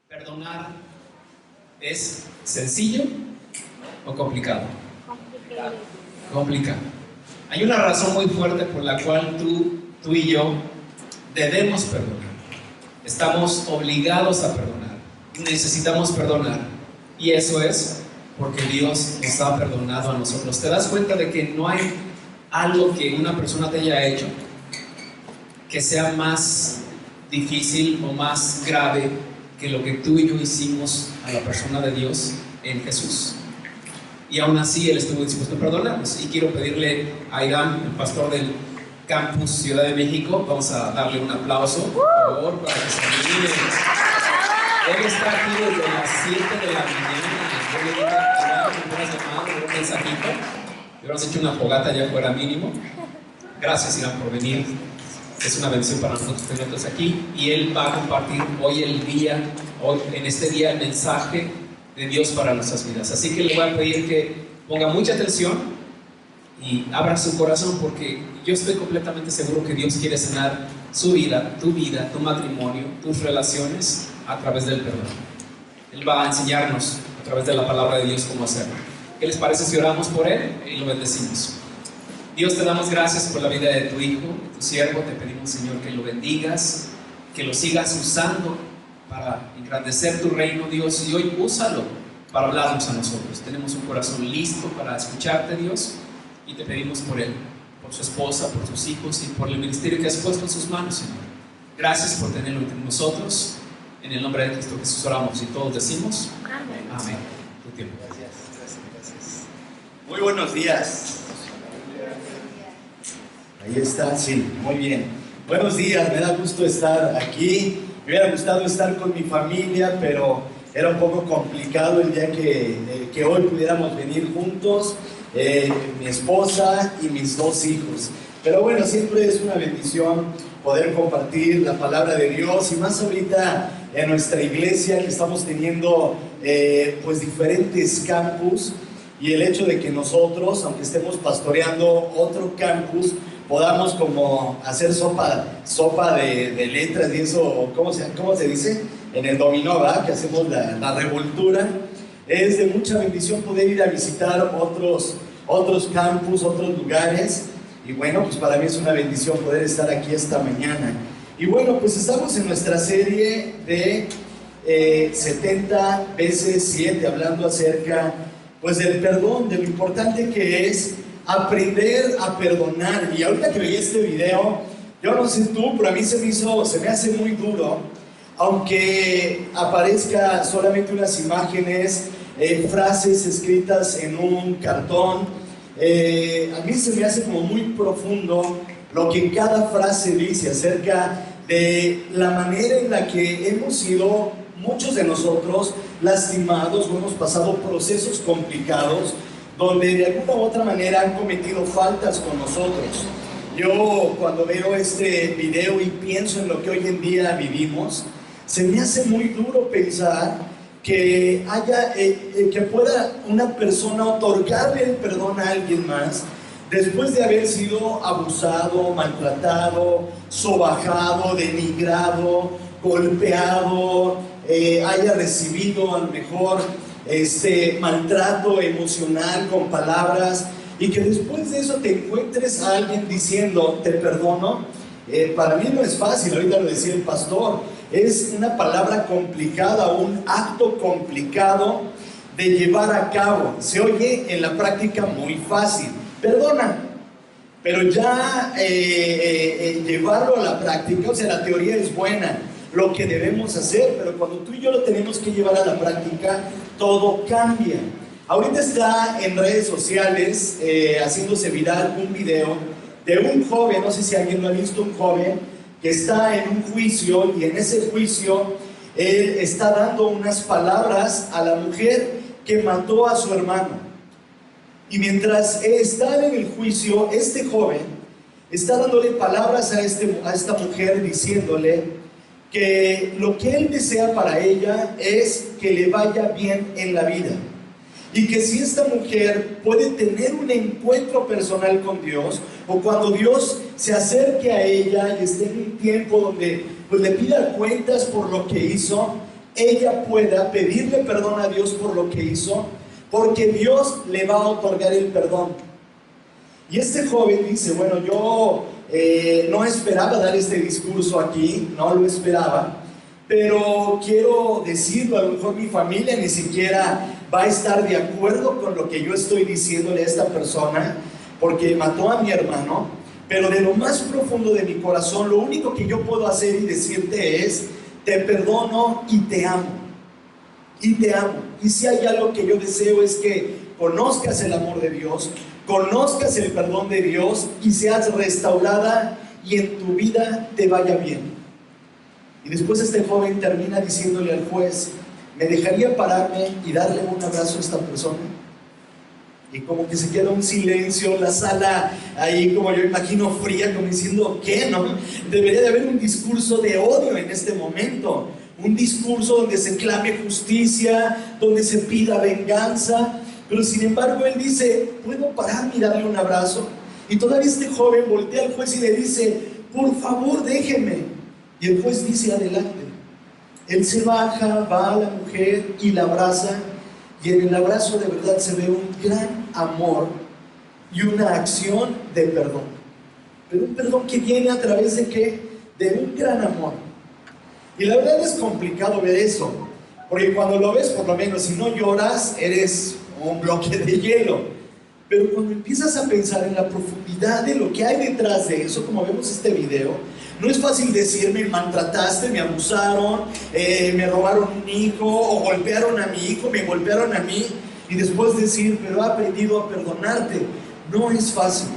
¿Perdonar es sencillo o complicado? Complicado. Complicado. Hay una razón muy fuerte por la cual tú y yo debemos perdonar. Estamos obligados a perdonar. Necesitamos perdonar. Y eso es porque Dios nos ha perdonado a nosotros. ¿Te das cuenta de que no hay algo que una persona te haya hecho que sea más difícil o más grave que lo que tú y yo hicimos a la persona de Dios en Jesús? Y aún así Él estuvo dispuesto a perdonarnos. Y quiero pedirle a Irán, el pastor del Campus Ciudad de México, vamos a darle un aplauso, por favor, para que se anime. Él está aquí desde las 7 de la mañana. Yo le dije a Irán, me has llamado, un mensajito. Y hemos hecho una fogata allá afuera mínimo. Gracias, Irán, por venir. Es una bendición para nosotros tenerlos aquí. Y él va a compartir hoy en este día, el mensaje de Dios para nuestras vidas. Así que le voy a pedir que ponga mucha atención y abra su corazón, porque yo estoy completamente seguro que Dios quiere sanar su vida, tu matrimonio, tus relaciones a través del perdón. Él va a enseñarnos a través de la palabra de Dios cómo hacerlo. ¿Qué les parece si oramos por él y lo bendecimos? Dios, te damos gracias por la vida de tu hijo, de tu siervo. Te pedimos, Señor, que lo bendigas, que lo sigas usando para engrandecer tu reino, Dios, y hoy úsalo para hablarnos a nosotros. Tenemos un corazón listo para escucharte, Dios, y te pedimos por él, por su esposa, por sus hijos y por el ministerio que has puesto en sus manos, Señor. Gracias por tenerlo entre nosotros. En el nombre de Cristo Jesús oramos y todos decimos amén. Amén. Tu tiempo. Gracias. Muy buenos días. Ahí está, sí, muy bien. Buenos días, me da gusto estar aquí. Me hubiera gustado estar con mi familia, pero era un poco complicado el día que hoy pudiéramos venir juntos, mi esposa y mis dos hijos. Pero bueno, siempre es una bendición poder compartir la palabra de Dios, y más ahorita en nuestra iglesia que estamos teniendo pues diferentes campus, y el hecho de que nosotros, aunque estemos pastoreando otro campus, podamos como hacer sopa de letras y eso, ¿cómo se dice? En el dominó, ¿verdad? Que hacemos la revoltura. Es de mucha bendición poder ir a visitar otros campus, otros lugares. Y bueno, pues para mí es una bendición poder estar aquí esta mañana. Y bueno, pues estamos en nuestra serie de 70 veces 7, hablando acerca pues del perdón, de lo importante que es aprender a perdonar. Y ahorita que veía este video, yo no sé tú, pero a mí se me hace muy duro, aunque aparezca solamente unas imágenes, frases escritas en un cartón. A mí se me hace como muy profundo lo que cada frase dice acerca de la manera en la que hemos sido, muchos de nosotros, lastimados o hemos pasado procesos complicados donde de alguna u otra manera han cometido faltas con nosotros. Yo cuando veo este video y pienso en lo que hoy en día vivimos, se me hace muy duro pensar que que pueda una persona otorgarle el perdón a alguien más después de haber sido abusado, maltratado, sobajado, denigrado, golpeado, haya recibido a lo mejor maltrato emocional con palabras, y que después de eso te encuentres a alguien diciendo te perdono. Para mí no es fácil, ahorita lo decía el pastor, es una palabra complicada, un acto complicado de llevar a cabo. Se oye en la práctica muy fácil, perdona, pero ya llevarlo a la práctica, o sea, la teoría es buena, lo que debemos hacer, pero cuando tú y yo lo tenemos que llevar a la práctica, todo cambia. Ahorita está en redes sociales haciéndose viral un video de un joven, no sé si alguien lo ha visto, un joven que está en un juicio, y en ese juicio él está dando unas palabras a la mujer que mató a su hermano. Y mientras están en el juicio, este joven está dándole palabras a esta mujer, diciéndole que lo que él desea para ella es que le vaya bien en la vida, y que si esta mujer puede tener un encuentro personal con Dios, o cuando Dios se acerque a ella y esté en un tiempo donde pues le pida cuentas por lo que hizo, ella pueda pedirle perdón a Dios por lo que hizo, porque Dios le va a otorgar el perdón. Y este joven dice, bueno, yo no esperaba dar este discurso aquí, no lo esperaba, pero quiero decirlo, a lo mejor mi familia ni siquiera va a estar de acuerdo con lo que yo estoy diciéndole a esta persona, porque mató a mi hermano, pero de lo más profundo de mi corazón, lo único que yo puedo hacer y decirte es, te perdono y te amo. Y te amo. Y si hay algo que yo deseo es que conozcas el amor de Dios, conozcas el perdón de Dios y seas restaurada y en tu vida te vaya bien. Y después este joven termina diciéndole al juez, ¿me dejaría pararme y darle un abrazo a esta persona? Y como que se queda un silencio, la sala ahí como yo imagino fría, como diciendo, ¿qué? ¿No? Debería de haber un discurso de odio en este momento, un discurso donde se clame justicia, donde se pida venganza, pero sin embargo él dice, ¿puedo pararme y darle un abrazo? Y todavía este joven voltea al juez y le dice, por favor déjeme. Y el juez dice, adelante. Él se baja, va a la mujer y la abraza, y en el abrazo de verdad se ve un gran amor y una acción de perdón. Pero un perdón que viene a través de ¿qué? De un gran amor. Y la verdad es complicado ver eso, porque cuando lo ves, por lo menos si no lloras, eres un bloque de hielo. Pero cuando empiezas a pensar en la profundidad de lo que hay detrás de eso, como vemos este video, no es fácil decir, me maltrataste, me abusaron, me robaron un hijo, o golpearon a mi hijo, me golpearon a mí, y después decir, pero he aprendido a perdonarte. No es fácil.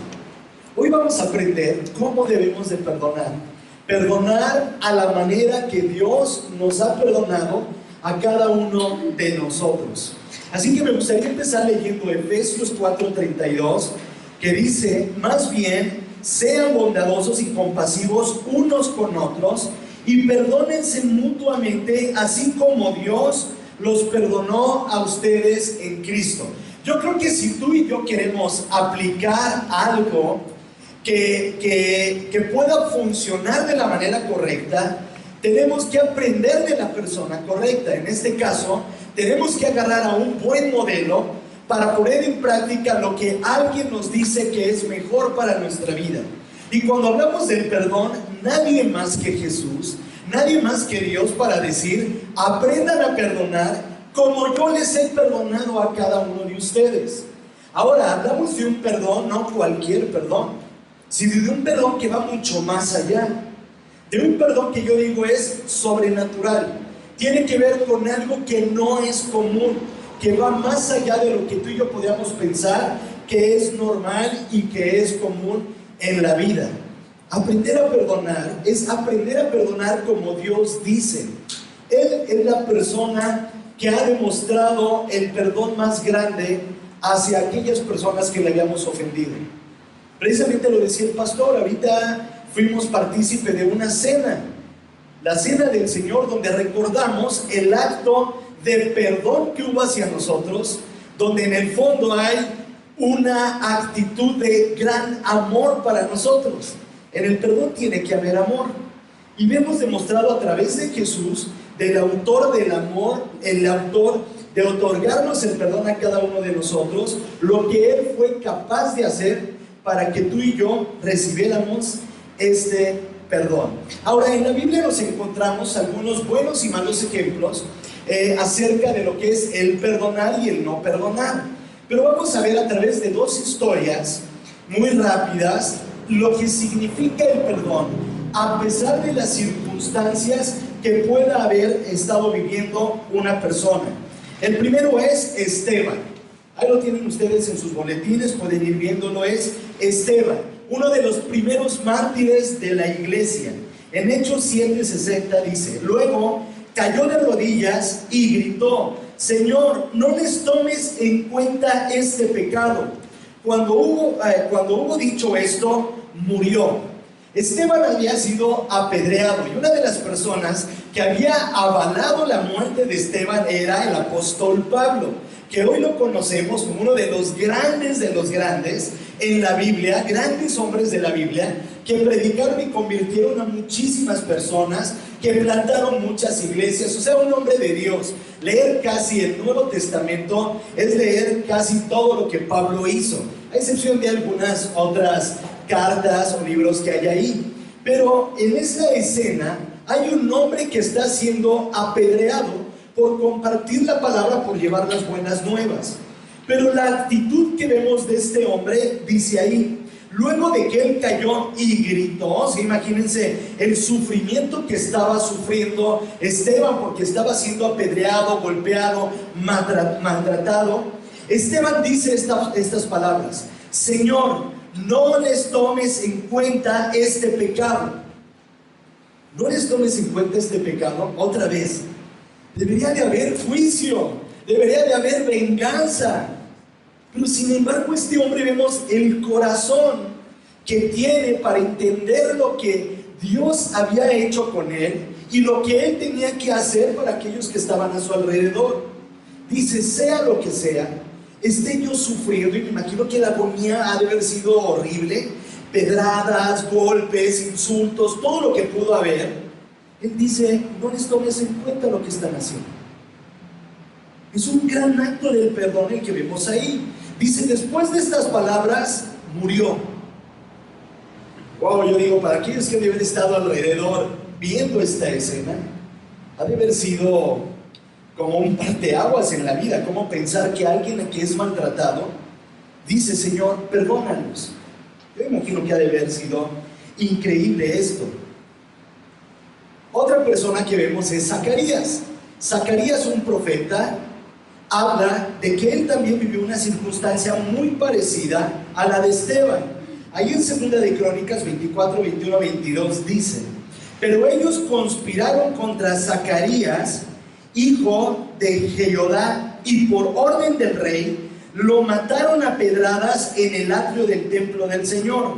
Hoy vamos a aprender cómo debemos de perdonar. Perdonar a la manera que Dios nos ha perdonado a cada uno de nosotros. Así que me gustaría empezar leyendo Efesios 4:32, que dice, más bien, sean bondadosos y compasivos unos con otros y perdónense mutuamente, así como Dios los perdonó a ustedes en Cristo. Yo creo que si tú y yo queremos aplicar algo que pueda funcionar de la manera correcta, tenemos que aprender de la persona correcta. En este caso, tenemos que agarrar a un buen modelo para poner en práctica lo que alguien nos dice que es mejor para nuestra vida. Y cuando hablamos del perdón, nadie más que Jesús, nadie más que Dios para decir, aprendan a perdonar como yo les he perdonado a cada uno de ustedes. Ahora, hablamos de un perdón, no cualquier perdón, sino de un perdón que va mucho más allá. De un perdón que yo digo es sobrenatural. Tiene que ver con algo que no es común, que va más allá de lo que tú y yo podríamos pensar que es normal y que es común en la vida. Aprender a perdonar es aprender a perdonar como Dios dice. Él es la persona que ha demostrado el perdón más grande hacia aquellas personas que le habíamos ofendido. Precisamente lo decía el pastor, ahorita fuimos partícipe de una cena, la cena del Señor, donde recordamos el acto de perdón que hubo hacia nosotros, donde en el fondo hay una actitud de gran amor para nosotros. En el perdón tiene que haber amor. Y vemos demostrado a través de Jesús, del autor del amor, el autor de otorgarnos el perdón a cada uno de nosotros, lo que Él fue capaz de hacer para que tú y yo recibiéramos este perdón. Ahora, en la Biblia nos encontramos algunos buenos y malos ejemplos acerca de lo que es el perdonar y el no perdonar. Pero vamos a ver a través de dos historias muy rápidas lo que significa el perdón, a pesar de las circunstancias que pueda haber estado viviendo una persona. El primero es Esteban. Ahí lo tienen ustedes en sus boletines, pueden ir viéndolo. Es Esteban, uno de los primeros mártires de la iglesia. En Hechos 7:60 dice, luego cayó de rodillas y gritó, Señor, no les tomes en cuenta este pecado. Cuando hubo dicho esto, murió. Esteban había sido apedreado, y una de las personas que había avalado la muerte de Esteban era el apóstol Pablo, que hoy lo conocemos como uno de los grandes en la Biblia, grandes hombres de la Biblia, que predicaron y convirtieron a muchísimas personas, que plantaron muchas iglesias, o sea, un hombre de Dios. Leer casi el Nuevo Testamento es leer casi todo lo que Pablo hizo, a excepción de algunas otras cartas o libros que hay ahí. Pero en esa escena hay un hombre que está siendo apedreado por compartir la palabra, por llevar las buenas nuevas. Pero la actitud que vemos de este hombre, dice ahí, luego de que él cayó y gritó, ¿sí? Imagínense el sufrimiento que estaba sufriendo Esteban, porque estaba siendo apedreado, golpeado, maltratado. Esteban dice estas palabras: Señor, no les tomes en cuenta este pecado. No les tomes en cuenta este pecado. Otra vez, debería de haber juicio, debería de haber venganza. Pero sin embargo, este hombre, vemos el corazón que tiene para entender lo que Dios había hecho con él y lo que él tenía que hacer para aquellos que estaban a su alrededor. Dice, sea lo que sea, esté yo sufriendo, y me imagino que la agonía ha de haber sido horrible, pedradas, golpes, insultos, todo lo que pudo haber. Él dice, no les tomes en cuenta lo que están haciendo. Es un gran acto del perdón el que vemos ahí. Dice, después de estas palabras, murió. Wow, yo digo, para aquellos que deben haber estado alrededor viendo esta escena, ha de haber sido como un parteaguas en la vida. Como pensar que alguien que es maltratado dice, Señor, perdónanos. Yo imagino que ha de haber sido increíble esto. Otra persona que vemos es Zacarías. Zacarías, un profeta, habla de que él también vivió una circunstancia muy parecida a la de Esteban. Ahí en Segunda de Crónicas 24, 21 a 22 dice, pero ellos conspiraron contra Zacarías, hijo de Jehoiada, y por orden del rey lo mataron a pedradas en el atrio del templo del Señor.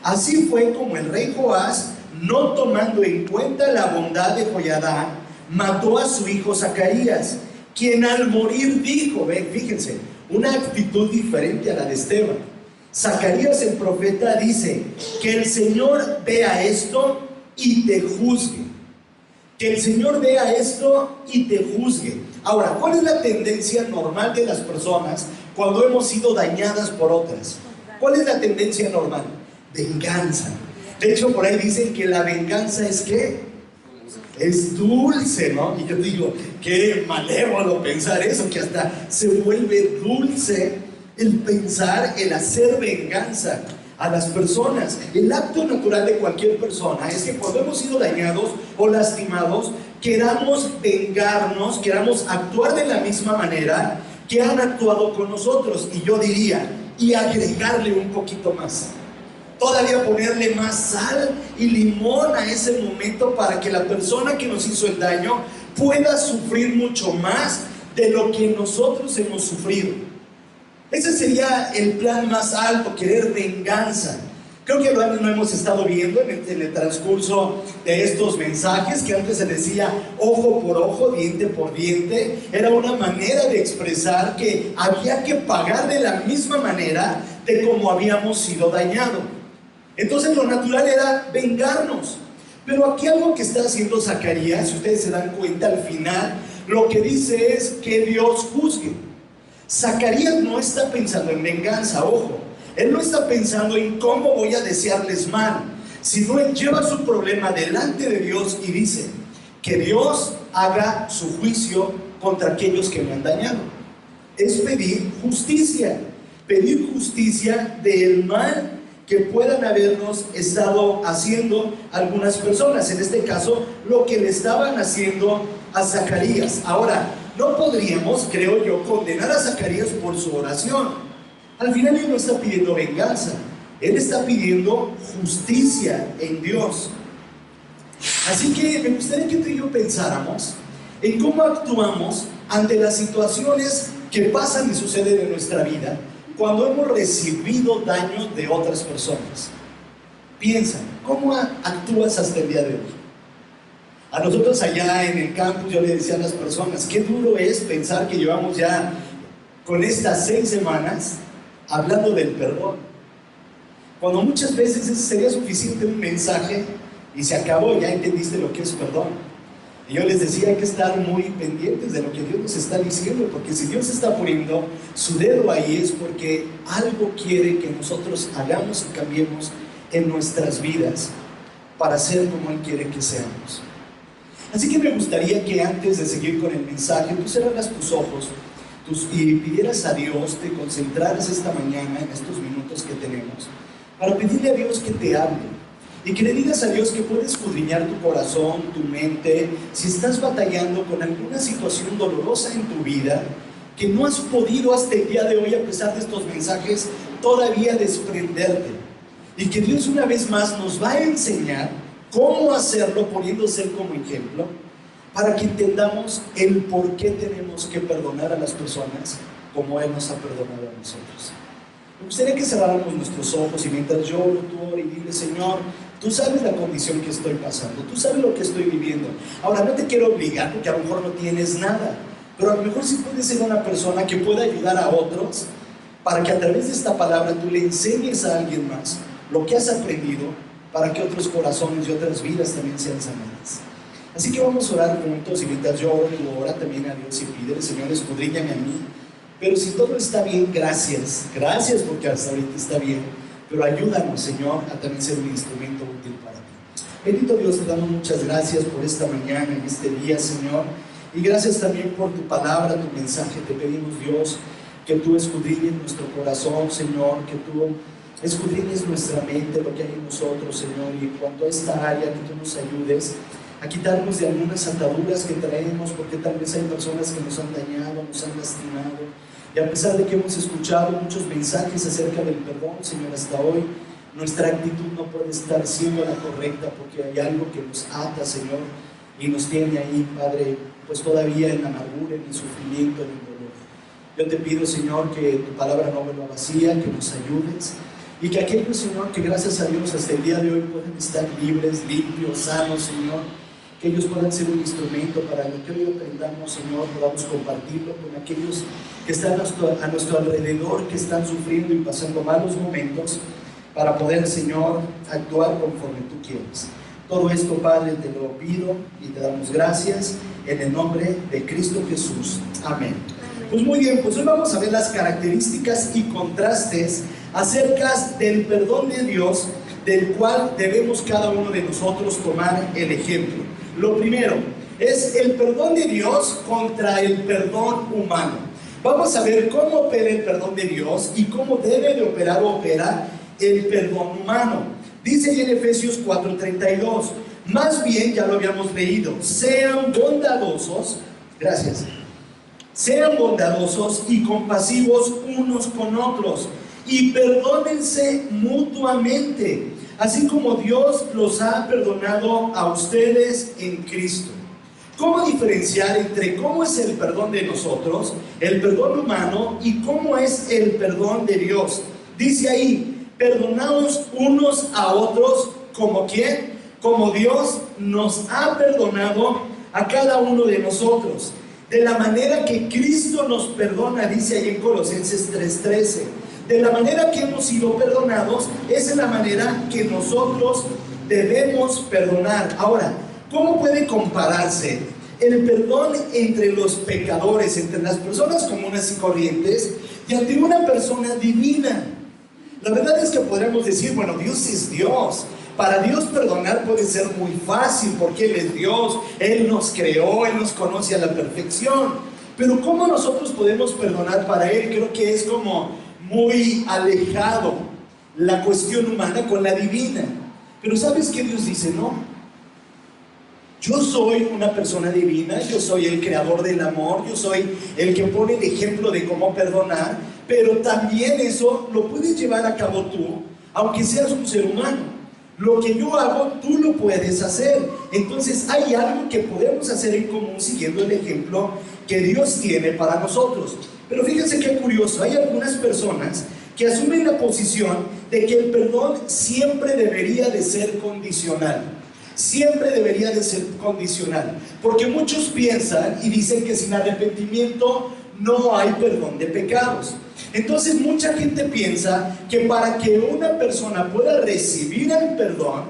Así fue como el rey Joás, no tomando en cuenta la bondad de Jehoiada, mató a su hijo Zacarías, quien al morir dijo, fíjense, una actitud diferente a la de Esteban. Zacarías el profeta dice, que el Señor vea esto y te juzgue. Que el Señor vea esto y te juzgue. Ahora, ¿cuál es la tendencia normal de las personas cuando hemos sido dañadas por otras? ¿Cuál es la tendencia normal? Venganza. De hecho, por ahí dicen que la venganza es ¿qué? Es dulce, ¿no? Y yo digo, qué malévolo pensar eso, que hasta se vuelve dulce el pensar, el hacer venganza a las personas. El acto natural de cualquier persona es que cuando hemos sido dañados o lastimados, queramos vengarnos, queramos actuar de la misma manera que han actuado con nosotros. Y yo diría, y agregarle un poquito más. Todavía ponerle más sal y limón a ese momento para que la persona que nos hizo el daño pueda sufrir mucho más de lo que nosotros hemos sufrido. Ese sería el plan más alto, querer venganza. Creo que lo hemos estado viendo en el transcurso de estos mensajes, que antes se decía ojo por ojo, diente por diente. Era una manera de expresar que había que pagar de la misma manera de como habíamos sido dañados. Entonces lo natural era vengarnos. Pero aquí algo que está haciendo Zacarías, si ustedes se dan cuenta al final, lo que dice es que Dios juzgue. Zacarías no está pensando en venganza, ojo. Él no está pensando en cómo voy a desearles mal, sino él lleva su problema delante de Dios y dice que Dios haga su juicio contra aquellos que me han dañado. Es pedir justicia del mal que puedan habernos estado haciendo algunas personas. En este caso, lo que le estaban haciendo a Zacarías. Ahora, no podríamos, creo yo, condenar a Zacarías por su oración. Al final él no está pidiendo venganza, él está pidiendo justicia en Dios. Así que me gustaría que tú y yo pensáramos en cómo actuamos ante las situaciones que pasan y suceden en nuestra vida cuando hemos recibido daño de otras personas. Piensa, ¿cómo actúas hasta el día de hoy? A nosotros allá en el campus yo le decía a las personas, qué duro es pensar que llevamos ya con estas 6 semanas hablando del perdón, cuando muchas veces sería suficiente un mensaje y se acabó, ya entendiste lo que es perdón. Y yo les decía, hay que estar muy pendientes de lo que Dios nos está diciendo, porque si Dios está poniendo su dedo ahí es porque algo quiere que nosotros hagamos y cambiemos en nuestras vidas para ser como Él quiere que seamos. Así que me gustaría que antes de seguir con el mensaje, tú cerraras tus ojos y pidieras a Dios, te concentraras esta mañana en estos minutos que tenemos, para pedirle a Dios que te hable. Y que le digas a Dios que puedes escudriñar tu corazón, tu mente, si estás batallando con alguna situación dolorosa en tu vida, que no has podido hasta el día de hoy, a pesar de estos mensajes, todavía desprenderte. Y que Dios una vez más nos va a enseñar cómo hacerlo, poniéndose Él como ejemplo, para que entendamos el por qué tenemos que perdonar a las personas como Él nos ha perdonado a nosotros. Me gustaría que cerráramos nuestros ojos y mientras yo oro, tú ora y dile: Señor, tú sabes la condición que estoy pasando, tú sabes lo que estoy viviendo. Ahora, no te quiero obligar porque a lo mejor no tienes nada, pero a lo mejor sí puedes ser una persona que pueda ayudar a otros para que a través de esta palabra tú le enseñes a alguien más lo que has aprendido, para que otros corazones y otras vidas también sean sanadas. Así que vamos a orar juntos y mientras yo oro, tú ora también a Dios y pídele: Señor, escudriñame a mí. Pero si todo está bien, gracias porque hasta ahorita está bien, pero ayúdanos, Señor, a también ser un instrumento útil para ti. Bendito Dios, te damos muchas gracias por esta mañana, en este día, Señor, y gracias también por tu palabra, tu mensaje. Te pedimos, Dios, que tú escudriñes nuestro corazón, Señor, que tú escudriñes nuestra mente, lo que hay en nosotros, Señor, y en cuanto a esta área, que tú nos ayudes a quitarnos de algunas ataduras que traemos, porque tal vez hay personas que nos han dañado, nos han lastimado. Y a pesar de que hemos escuchado muchos mensajes acerca del perdón, Señor, hasta hoy, nuestra actitud no puede estar siendo la correcta, porque hay algo que nos ata, Señor, y nos tiene ahí, Padre, pues todavía en la amargura, en el sufrimiento, en el dolor. Yo te pido, Señor, que tu palabra no vuelva vacía, que nos ayudes, y que aquellos, Señor, que gracias a Dios hasta el día de hoy pueden estar libres, limpios, sanos, Señor, que ellos puedan ser un instrumento para lo que hoy aprendamos, Señor, podamos compartirlo con aquellos que están a nuestro alrededor, que están sufriendo y pasando malos momentos, para poder, Señor, actuar conforme tú quieres. Todo esto, Padre, te lo pido y te damos gracias en el nombre de Cristo Jesús. Amén. Pues muy bien, pues hoy vamos a ver las características y contrastes acerca del perdón de Dios, del cual debemos cada uno de nosotros tomar el ejemplo. Lo primero es el perdón de Dios contra el perdón humano. Vamos a ver cómo opera el perdón de Dios y cómo debe de operar o opera el perdón humano. Dice ahí en Efesios 4:32, más bien, ya lo habíamos leído, sean bondadosos, gracias, sean bondadosos y compasivos unos con otros y perdónense mutuamente, así como Dios los ha perdonado a ustedes en Cristo. ¿Cómo diferenciar entre cómo es el perdón de nosotros, el perdón humano, y cómo es el perdón de Dios? Dice ahí, perdonaos unos a otros, ¿como quién? Como Dios nos ha perdonado a cada uno de nosotros. De la manera que Cristo nos perdona, dice ahí en Colosenses 3:13. De la manera que hemos sido perdonados, esa es la manera que nosotros debemos perdonar. Ahora, ¿cómo puede compararse el perdón entre los pecadores, entre las personas comunes y corrientes, y ante una persona divina? La verdad es que podríamos decir, bueno, Dios es Dios. Para Dios perdonar puede ser muy fácil, porque Él es Dios, Él nos creó, Él nos conoce a la perfección. Pero ¿cómo nosotros podemos perdonar para Él? Creo que es como muy alejado la cuestión humana con la divina. Pero ¿sabes qué Dios dice? No, yo soy una persona divina, yo soy el creador del amor, yo soy el que pone el ejemplo de cómo perdonar, pero también eso lo puedes llevar a cabo tú, aunque seas un ser humano. Lo que yo hago, tú lo puedes hacer. Entonces hay algo que podemos hacer en común siguiendo el ejemplo que Dios tiene para nosotros. Pero fíjense qué curioso, hay algunas personas que asumen la posición de que el perdón siempre debería de ser condicional. Siempre debería de ser condicional. Porque muchos piensan y dicen que sin arrepentimiento no hay perdón de pecados. Entonces mucha gente piensa que para que una persona pueda recibir el perdón,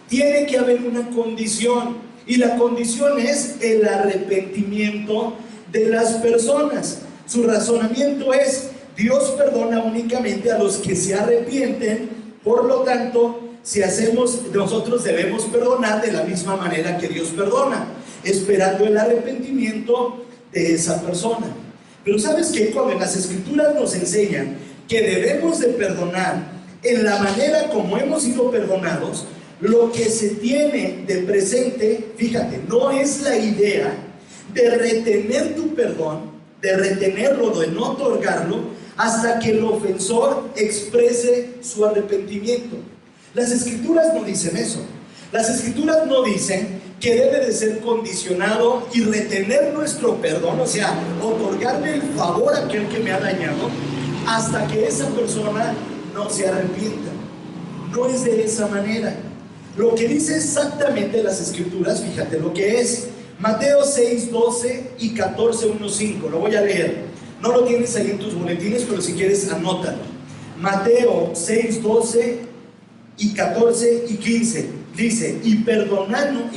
tiene que haber una condición. y la condición es el arrepentimiento de las personas. Su razonamiento es: Dios perdona únicamente a los que se arrepienten, por lo tanto, nosotros debemos perdonar de la misma manera que Dios perdona, esperando el arrepentimiento de esa persona. Pero ¿sabes qué? Cuando en las Escrituras nos enseñan que debemos de perdonar en la manera como hemos sido perdonados, lo que se tiene de presente, fíjate, no es la idea de retener tu perdón, de retenerlo, de no otorgarlo, hasta que el ofensor exprese su arrepentimiento. Las Escrituras no dicen eso. Las Escrituras no dicen que debe de ser condicionado y retener nuestro perdón, o sea, otorgarle el favor a aquel que me ha dañado, hasta que esa persona no se arrepienta. No es de esa manera. Lo que dice exactamente las Escrituras, fíjate lo que es Mateo 6, 12 y 14, 1, 5. Lo voy a leer. No lo tienes ahí en tus boletines, pero si quieres anótalo. Mateo 6, 12 y 14 y 15. Dice: y perdónanos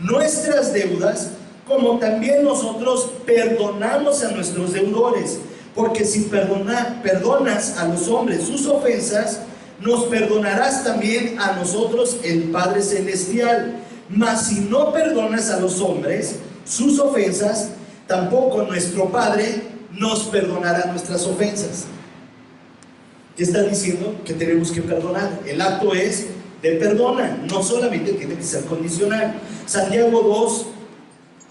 nuestras deudas, como también nosotros perdonamos a nuestros deudores. Porque si perdonas a los hombres sus ofensas, nos perdonarás también a nosotros el Padre Celestial. Mas si no perdonas a los hombres sus ofensas, tampoco nuestro Padre nos perdonará nuestras ofensas. ¿Qué está diciendo? Que tenemos que perdonar. El acto es de perdona, no solamente tiene que ser condicional. Santiago 2,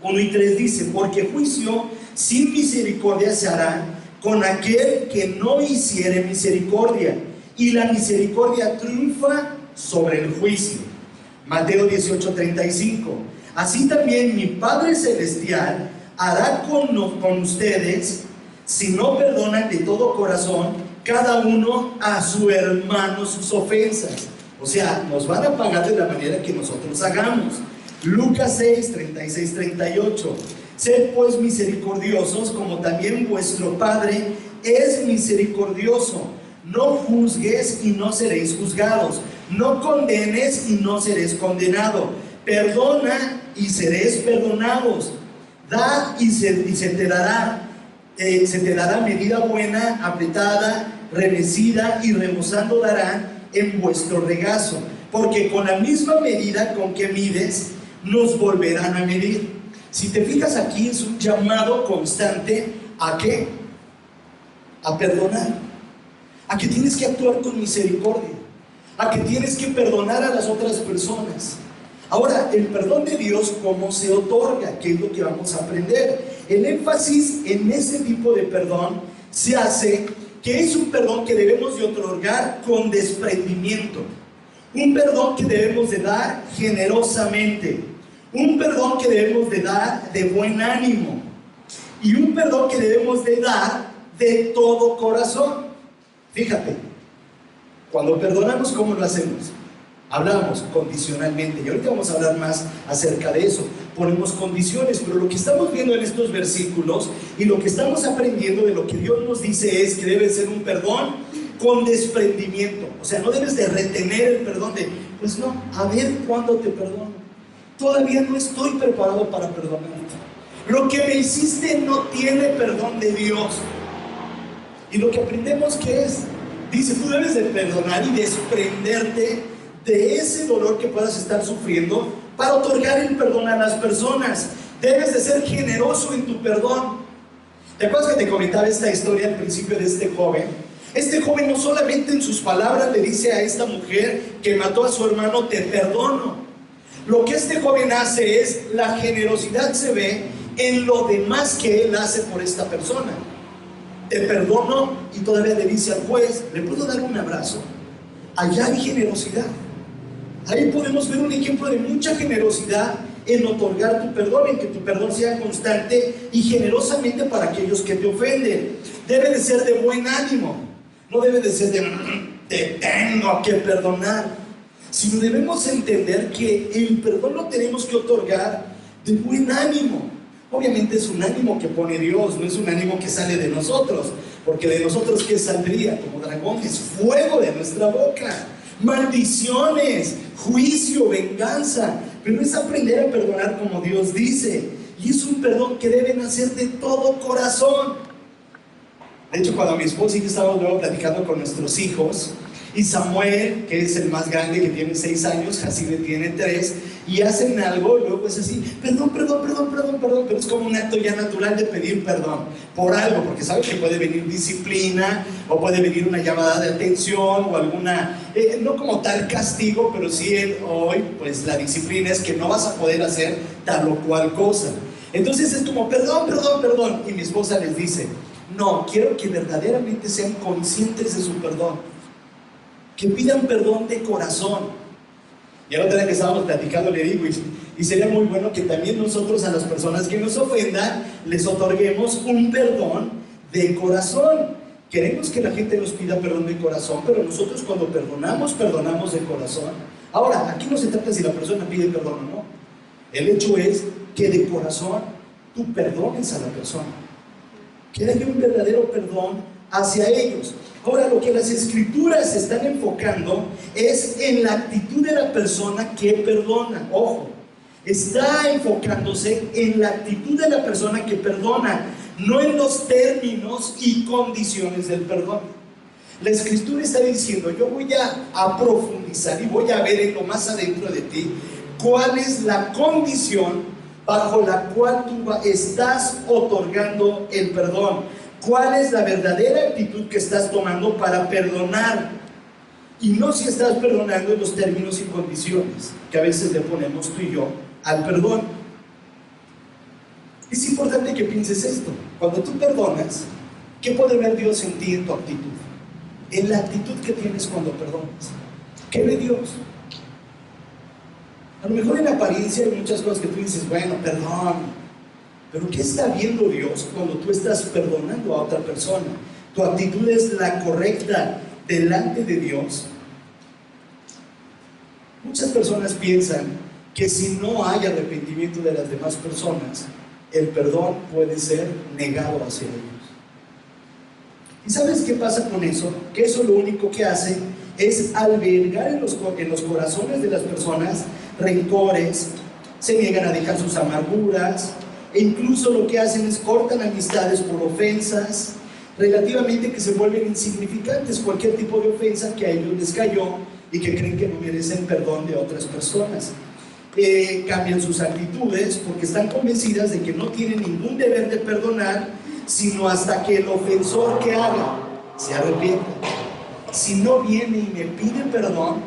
1 y 3 dice: porque juicio sin misericordia se hará con aquel que no hiciere misericordia, y la misericordia triunfa sobre el juicio. Mateo 18, 35. Así también mi Padre Celestial hará con ustedes, si no perdonan de todo corazón cada uno a su hermano sus ofensas. O sea, nos van a pagar de la manera que nosotros hagamos. Lucas 6, 36, 38. Sed pues misericordiosos, como también vuestro Padre es misericordioso. No juzgues y no seréis juzgados. No condenes y no seréis condenado. Perdona y seréis perdonados. Da y se te dará medida buena, apretada, remecida y rebosando dará en vuestro regazo. Porque con la misma medida con que mides, nos volverán a medir. Si te fijas aquí, es un llamado constante ¿a qué? A perdonar. A que tienes que actuar con misericordia. A que tienes que perdonar a las otras personas. Ahora, el perdón de Dios, ¿cómo se otorga? ¿Qué es lo que vamos a aprender? El énfasis en ese tipo de perdón se hace que es un perdón que debemos de otorgar con desprendimiento. Un perdón que debemos de dar generosamente. Un perdón que debemos de dar de buen ánimo. Y un perdón que debemos de dar de todo corazón. Fíjate, cuando perdonamos, ¿cómo lo hacemos? Hablamos condicionalmente, y ahorita vamos a hablar más acerca de eso. Ponemos condiciones, pero lo que estamos viendo en estos versículos y lo que estamos aprendiendo de lo que Dios nos dice es que debe ser un perdón con desprendimiento. O sea, no debes de retener el perdón de, pues no, a ver cuándo te perdono. Todavía no estoy preparado para perdonarte. Lo que me hiciste no tiene perdón de Dios. Y lo que aprendemos que es, dice, tú debes de perdonar y desprenderte de ese dolor que puedas estar sufriendo para otorgar el perdón a las personas. Debes de ser generoso en tu perdón. ¿Te acuerdas que te comentaba esta historia al principio de este joven? Este joven no solamente en sus palabras le dice a esta mujer que mató a su hermano, te perdono. Lo que este joven hace es, la generosidad se ve en lo demás que él hace por esta persona. Te perdono, y todavía le dice al juez, ¿le puedo dar un abrazo? Allá hay generosidad. Ahí podemos ver un ejemplo de mucha generosidad en otorgar tu perdón, en que tu perdón sea constante y generosamente para aquellos que te ofenden. Debe de ser de buen ánimo, no debe de ser de te tengo que perdonar, sino debemos entender que el perdón lo tenemos que otorgar de buen ánimo. Obviamente es un ánimo que pone Dios, no es un ánimo que sale de nosotros, porque de nosotros ¿qué saldría? Como dragones, fuego de nuestra boca, maldiciones, juicio, venganza. pero es aprender a perdonar como Dios dice. Y es un perdón que deben hacer de todo corazón. De hecho, cuando mi esposa y yo estábamos luego platicando con nuestros hijos, y Samuel, que es el más grande, que tiene 6 años, Jacibe tiene 3, y hacen algo, y luego es así, perdón, pero es como un acto ya natural de pedir perdón por algo, porque saben que puede venir disciplina, o puede venir una llamada de atención, o alguna, no como tal castigo, pero sí hoy, pues la disciplina es que no vas a poder hacer tal o cual cosa. Entonces es como, perdón, y mi esposa les dice, no, quiero que verdaderamente sean conscientes de su perdón, que pidan perdón de corazón. Y a la otra vez que estábamos platicando le digo, y sería muy bueno que también nosotros a las personas que nos ofendan les otorguemos un perdón de corazón. Queremos que la gente nos pida perdón de corazón, pero nosotros cuando perdonamos de corazón. Ahora, aquí no se trata si la persona pide perdón o no. El hecho es que de corazón tú perdones a la persona, que haya un verdadero perdón hacia ellos. Ahora, lo que las escrituras se están enfocando es en la actitud de la persona que perdona. Ojo, está enfocándose en la actitud de la persona que perdona, no en los términos y condiciones del perdón. La escritura está diciendo, yo voy a profundizar y voy a ver en lo más adentro de ti cuál es la condición bajo la cual tú estás otorgando el perdón. ¿Cuál es la verdadera actitud que estás tomando para perdonar? Y no si estás perdonando en los términos y condiciones que a veces le ponemos tú y yo al perdón. Es importante que pienses esto. Cuando tú perdonas, ¿qué puede ver Dios en ti, en tu actitud? En la actitud que tienes cuando perdonas. ¿Qué ve Dios? A lo mejor en apariencia hay muchas cosas que tú dices, bueno, perdón. Pero ¿qué está viendo Dios cuando tú estás perdonando a otra persona? ¿Tu actitud es la correcta delante de Dios? Muchas personas piensan que si no hay arrepentimiento de las demás personas, el perdón puede ser negado hacia ellos. ¿Y sabes qué pasa con eso? Que eso lo único que hace es albergar en los corazones de las personas rencores, se niegan a dejar sus amarguras, e incluso lo que hacen es cortan amistades por ofensas relativamente que se vuelven insignificantes, cualquier tipo de ofensa que a ellos les cayó y que creen que no merecen perdón de otras personas. Cambian sus actitudes porque están convencidas de que no tienen ningún deber de perdonar, sino hasta que el ofensor que haga se arrepienta. Si no viene y me pide perdón,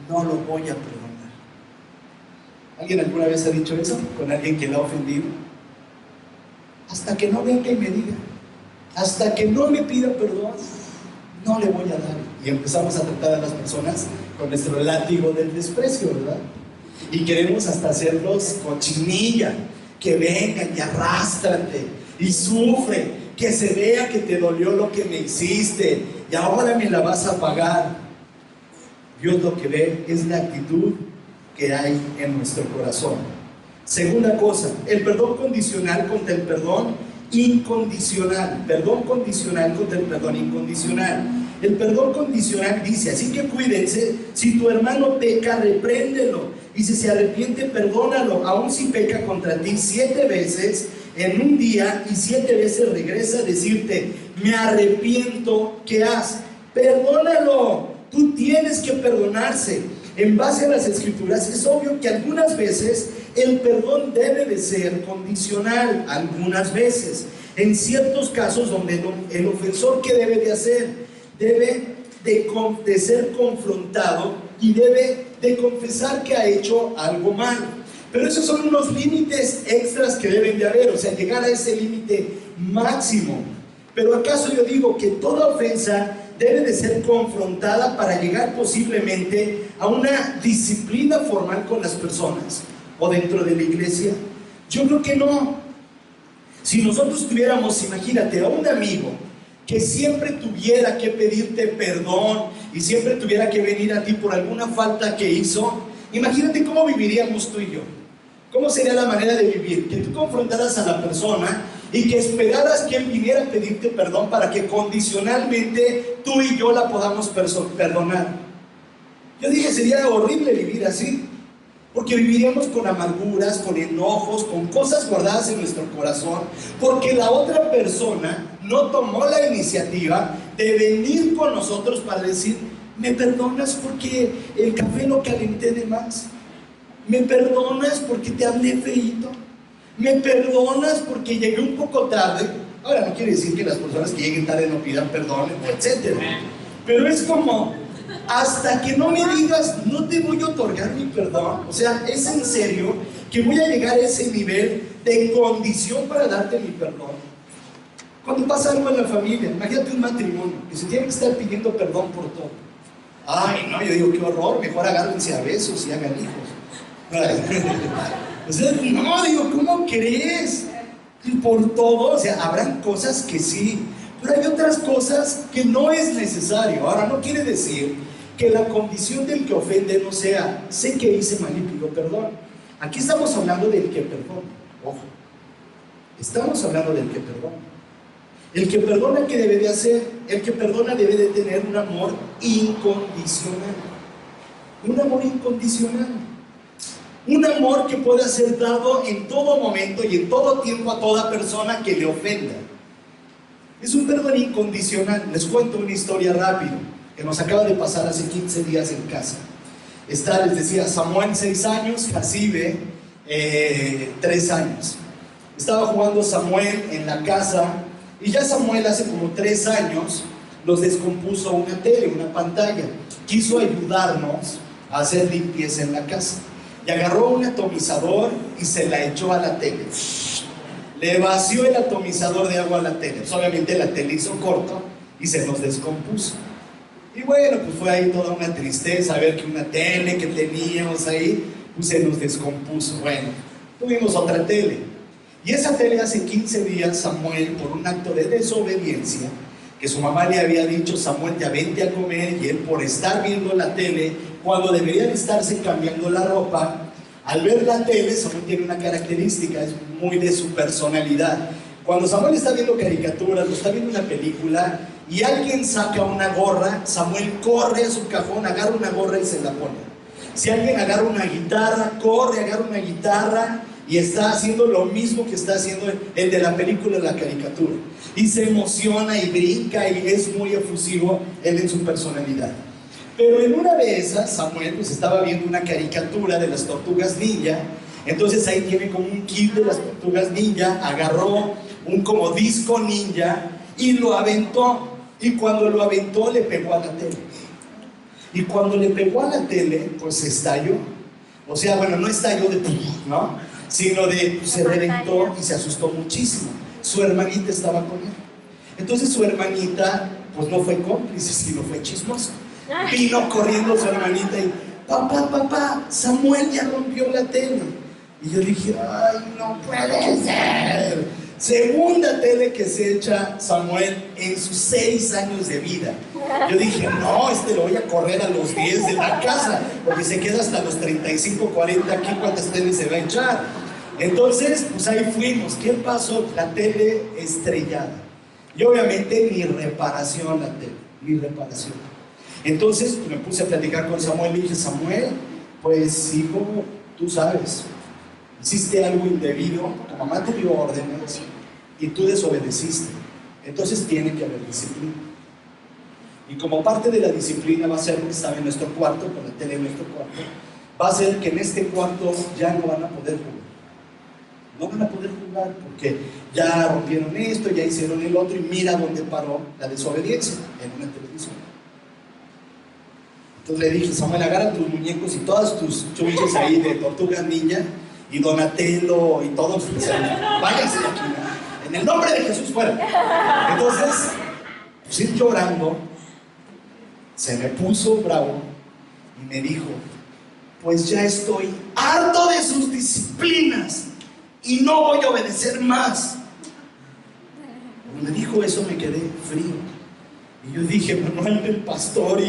no lo voy a perdonar. ¿Alguien alguna vez ha dicho eso con alguien que la ha ofendido? Hasta que no venga y me diga, hasta que no me pida perdón, no le voy a dar. Y empezamos a tratar a las personas con nuestro látigo del desprecio, ¿verdad? Y queremos hasta hacerlos cochinilla, que vengan y arrástrate y sufre, que se vea que te dolió lo que me hiciste y ahora me la vas a pagar. Dios lo que ve es la actitud que hay en nuestro corazón. Segunda cosa, el perdón condicional contra el perdón incondicional. Perdón condicional contra el perdón incondicional. El perdón condicional dice, así que cuídense, si tu hermano peca, repréndelo, y si se arrepiente, perdónalo, aun si peca contra ti 7 veces en un día y 7 veces regresa a decirte, me arrepiento, ¿qué haces? Perdónalo. Tú tienes que perdonarse. En base a las escrituras es obvio que algunas veces el perdón debe de ser condicional, algunas veces. En ciertos casos donde el ofensor, ¿qué debe de hacer? Debe de ser confrontado y debe de confesar que ha hecho algo mal. Pero esos son unos límites extras que deben de haber, o sea, llegar a ese límite máximo. Pero ¿acaso yo digo que toda ofensa debe de ser confrontada para llegar posiblemente a una disciplina formal con las personas o dentro de la iglesia? Yo creo que no. Si nosotros tuviéramos, imagínate, a un amigo que siempre tuviera que pedirte perdón y siempre tuviera que venir a ti por alguna falta que hizo, imagínate cómo viviríamos tú y yo. ¿Cómo sería la manera de vivir? Que tú confrontaras a la persona y que esperaras que él viniera a pedirte perdón para que condicionalmente tú y yo la podamos perdonar. Yo dije, sería horrible vivir así. Porque viviríamos con amarguras, con enojos, con cosas guardadas en nuestro corazón, porque la otra persona no tomó la iniciativa de venir con nosotros para decir: ¿me perdonas porque el café lo calenté de más? ¿Me perdonas porque te hablé feíto? ¿Me perdonas porque llegué un poco tarde? Ahora, no quiere decir que las personas que lleguen tarde no pidan perdón, etc. Pero es como, hasta que no me digas, no te voy a otorgar mi perdón. O sea, ¿es en serio que voy a llegar a ese nivel de condición para darte mi perdón? Cuando pasa algo en la familia, imagínate un matrimonio que se tiene que estar pidiendo perdón por todo. Ay, no, yo digo, qué horror, mejor agárrense a besos y hagan hijos. O sea, no, digo, ¿cómo crees? Y por todo, o sea, habrán cosas que sí, pero hay otras cosas que no es necesario. Ahora, no quiere decir que la condición del que ofende no sea, sé que hice mal y pido perdón. Aquí estamos hablando del que perdona. Ojo, estamos hablando del que perdona. El que perdona, ¿qué debe de hacer? El que perdona debe de tener un amor incondicional. Un amor incondicional. Un amor que pueda ser dado en todo momento y en todo tiempo a toda persona que le ofenda. Es un perdón incondicional. Les cuento una historia rápido que nos acaba de pasar hace 15 días en casa. Les decía, Samuel 6 años, Jacibe 3 años. Estaba jugando Samuel en la casa y ya Samuel hace como 3 años nos descompuso una tele, una pantalla. Quiso ayudarnos a hacer limpieza en la casa. Y agarró un atomizador y se la echó a la tele. Le vació el atomizador de agua a la tele. Pues obviamente la tele hizo corto y se nos descompuso. Y bueno, pues fue ahí toda una tristeza ver que una tele que teníamos ahí, pues se nos descompuso. Bueno, tuvimos otra tele. Y esa tele hace 15 días, Samuel, por un acto de desobediencia, que su mamá le había dicho: Samuel, ya vente a comer, y él, por estar viendo la tele, cuando deberían estarse cambiando la ropa, al ver la tele, Samuel tiene una característica, es muy de su personalidad. Cuando Samuel está viendo caricaturas, o está viendo una película, y alguien saca una gorra, Samuel corre a su cajón, agarra una gorra y se la pone. Si alguien agarra una guitarra, corre, agarra una guitarra, y está haciendo lo mismo que está haciendo el de la película, la caricatura. Y se emociona y brinca y es muy efusivo él en su personalidad. Pero en una de esas, Samuel pues estaba viendo una caricatura de las tortugas ninja. Entonces ahí tiene como un kit de las tortugas ninja, agarró un como disco ninja y lo aventó. Y cuando lo aventó le pegó a la tele. Y cuando le pegó a la tele, pues se estalló. O sea, bueno, no estalló de ¿no? Sino de, se reventó y se asustó muchísimo. Su hermanita estaba con él. Entonces su hermanita, pues no fue cómplice, sino fue chismosa. Vino corriendo su hermanita y: papá, Samuel ya rompió la tele. Y yo dije: ay, no puede ser. Segunda tele que se echa Samuel en sus 6 años de vida. Yo dije: no, lo voy a correr a los 10 de la casa, porque se queda hasta los 35, 40, aquí cuántas teles se va a echar. Entonces, pues ahí fuimos. ¿Qué pasó? La tele estrellada. Y obviamente ni reparación la tele, ni reparación. Entonces me puse a platicar con Samuel y dije: Samuel, pues hijo, tú sabes, hiciste algo indebido, tu mamá te dio órdenes y tú desobedeciste. Entonces tiene que haber disciplina. Y como parte de la disciplina va a ser lo que estaba en nuestro cuarto, con la tele en nuestro cuarto, va a ser que en este cuarto ya no van a poder jugar. No van a poder jugar porque ya rompieron esto, ya hicieron el otro, y mira dónde paró la desobediencia, en una televisión. Entonces le dije: Samuel, agarra tus muñecos y todas tus chunches ahí de tortuga ninja y Donatello y todos, váyanse de aquí, ¿no? En el nombre de Jesús, fuera. Entonces, pues él llorando, se me puso bravo y me dijo: pues ya estoy harto de sus disciplinas y no voy a obedecer más. Cuando me dijo eso me quedé frío. Y yo dije: Manuel del pastor y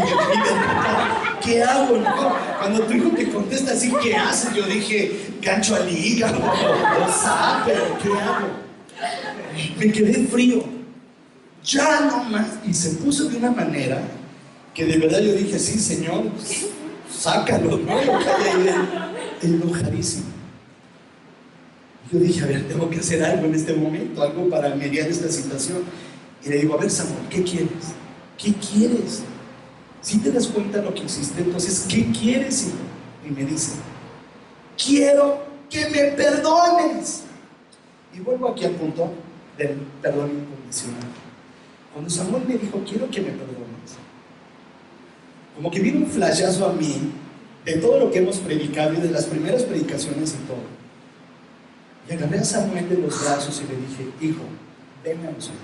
¿qué hago? ¿No? Cuando tu hijo te contesta así, ¿qué haces? Yo dije: gancho al hígado, pero ¿qué hago? Me quedé frío. Ya no más. Y se puso de una manera que de verdad yo dije: sí, Señor, sácalo, ¿no? Enojadísimo. Yo dije, a ver, tengo que hacer algo en este momento, algo para mediar esta situación. Y le digo, a ver, Samuel, ¿qué quieres? ¿Qué quieres? Si te das cuenta de lo que hiciste, entonces, ¿qué quieres, hijo? Y me dice, quiero que me perdones. Y vuelvo aquí al punto del perdón incondicional. Cuando Samuel me dijo, quiero que me perdones, como que vino un flashazo a mí de todo lo que hemos predicado y de las primeras predicaciones y todo. Y agarré a Samuel de los brazos y le dije, hijo, venme a los ojos,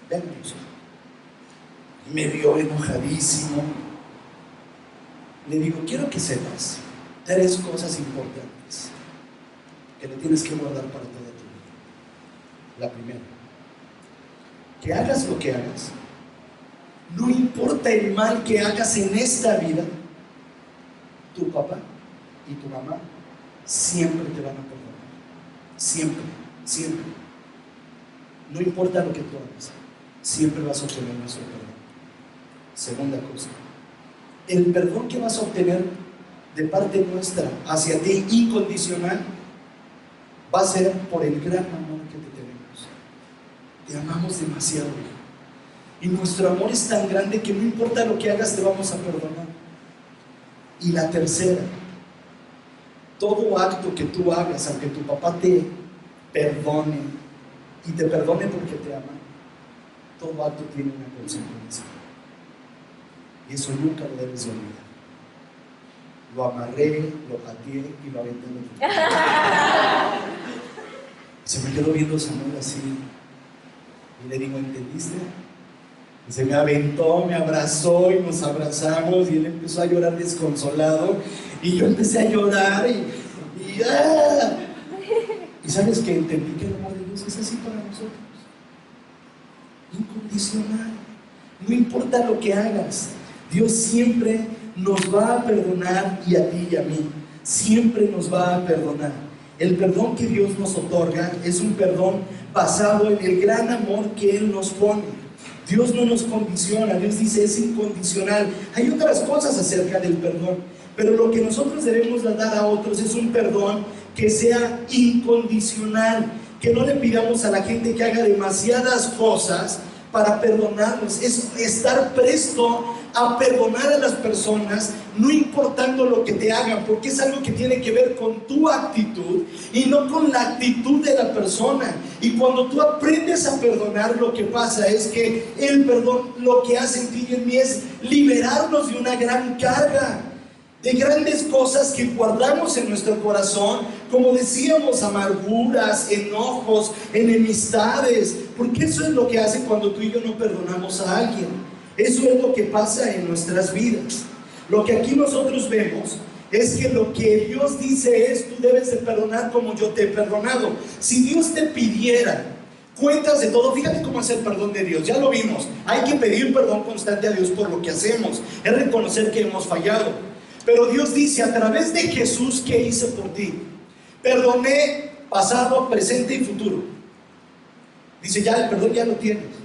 venme a los ojos. Y me vio enojadísimo. Le digo, quiero que sepas 3 cosas importantes que le tienes que guardar para toda tu vida. La primera, que hagas lo que hagas, no importa el mal que hagas en esta vida, tu papá y tu mamá siempre te van a perdonar. Siempre, siempre. No importa lo que tú hagas, siempre vas a obtener nuestro perdón. Segunda cosa, el perdón que vas a obtener de parte nuestra hacia ti, incondicional, va a ser por el gran amor que te tenemos. Te amamos demasiado, hijo. Y nuestro amor es tan grande que no importa lo que hagas, te vamos a perdonar. Y la tercera, todo acto que tú hagas, aunque tu papá te perdone, y te perdone porque te ama, todo acto tiene una consecuencia. Y eso nunca lo debes de olvidar. Lo amarré, lo pateé y lo aventé en el Se me quedó viendo Samuel así. Y le digo, ¿entendiste? Y se me aventó, me abrazó y nos abrazamos. Y él empezó a llorar desconsolado. Y yo empecé a llorar. Y ¿sabes qué? Entendí que el amor de Dios es así para nosotros. Incondicional. No importa lo que hagas, Dios siempre nos va a perdonar, y a ti y a mí. Siempre nos va a perdonar. El perdón que Dios nos otorga es un perdón basado en el gran amor que Él nos pone. Dios no nos condiciona, Dios dice es incondicional. Hay otras cosas acerca del perdón, pero lo que nosotros debemos dar a otros es un perdón que sea incondicional, que no le pidamos a la gente que haga demasiadas cosas para perdonarnos. Es estar presto a perdonar a las personas, no importando lo que te hagan, porque es algo que tiene que ver con tu actitud y no con la actitud de la persona. Y cuando tú aprendes a perdonar, lo que pasa es que el perdón lo que hace en ti y en mí es liberarnos de una gran carga, de grandes cosas que guardamos en nuestro corazón, como decíamos, amarguras, enojos, enemistades, porque eso es lo que hace cuando tú y yo no perdonamos a alguien. Eso es lo que pasa en nuestras vidas. Lo que aquí nosotros vemos es que lo que Dios dice es, tú debes de perdonar como yo te he perdonado. Si Dios te pidiera cuentas de todo, fíjate cómo es el perdón de Dios, ya lo vimos. Hay que pedir perdón constante a Dios por lo que hacemos, es reconocer que hemos fallado. Pero Dios dice, a través de Jesús, ¿qué hice por ti? Perdoné pasado, presente y futuro. Dice, ya el perdón ya lo tienes.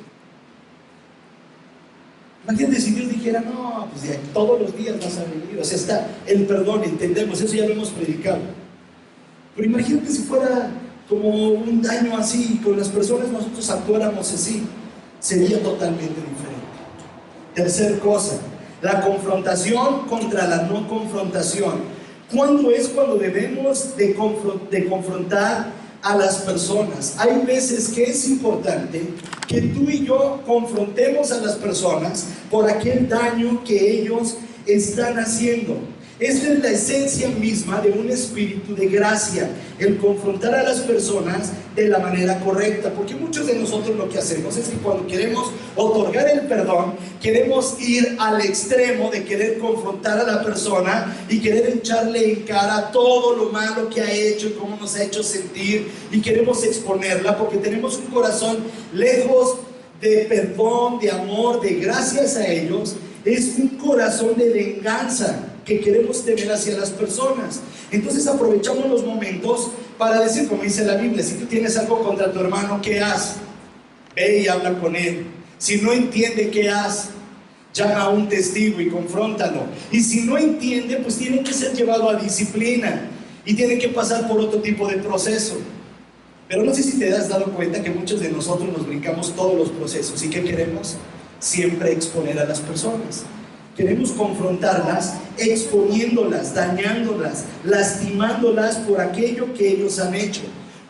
Imagínate si Dios dijera, no, pues ya, todos los días vas a venir. O sea, está el perdón, entendemos, eso ya lo hemos predicado. Pero imagínate si fuera como un daño así, con las personas nosotros actuáramos así, sería totalmente diferente. Tercer cosa, la confrontación contra la no confrontación. ¿Cuándo es cuando debemos de confrontar a las personas? Hay veces que es importante que tú y yo confrontemos a las personas por aquel daño que ellos están haciendo. Esta es la esencia misma de un espíritu de gracia, el confrontar a las personas de la manera correcta, porque muchos de nosotros lo que hacemos es que cuando queremos otorgar el perdón, queremos ir al extremo de querer confrontar a la persona y querer echarle en cara todo lo malo que ha hecho y cómo nos ha hecho sentir, y queremos exponerla porque tenemos un corazón lejos de perdón, de amor, de gracias a ellos. Es un corazón de venganza que queremos tener hacia las personas. Entonces aprovechamos los momentos para decir, como dice la Biblia, si tú tienes algo contra tu hermano, ¿qué haz? Ve y habla con él. Si no entiende, ¿qué haz? llama a un testigo y confróntalo. Y si no entiende, pues tiene que ser llevado a disciplina y tiene que pasar por otro tipo de proceso. Pero no sé si te has dado cuenta que muchos de nosotros nos brincamos todos los procesos. ¿Y qué queremos? Siempre exponer a las personas. Queremos confrontarlas, exponiéndolas, dañándolas, lastimándolas por aquello que ellos han hecho.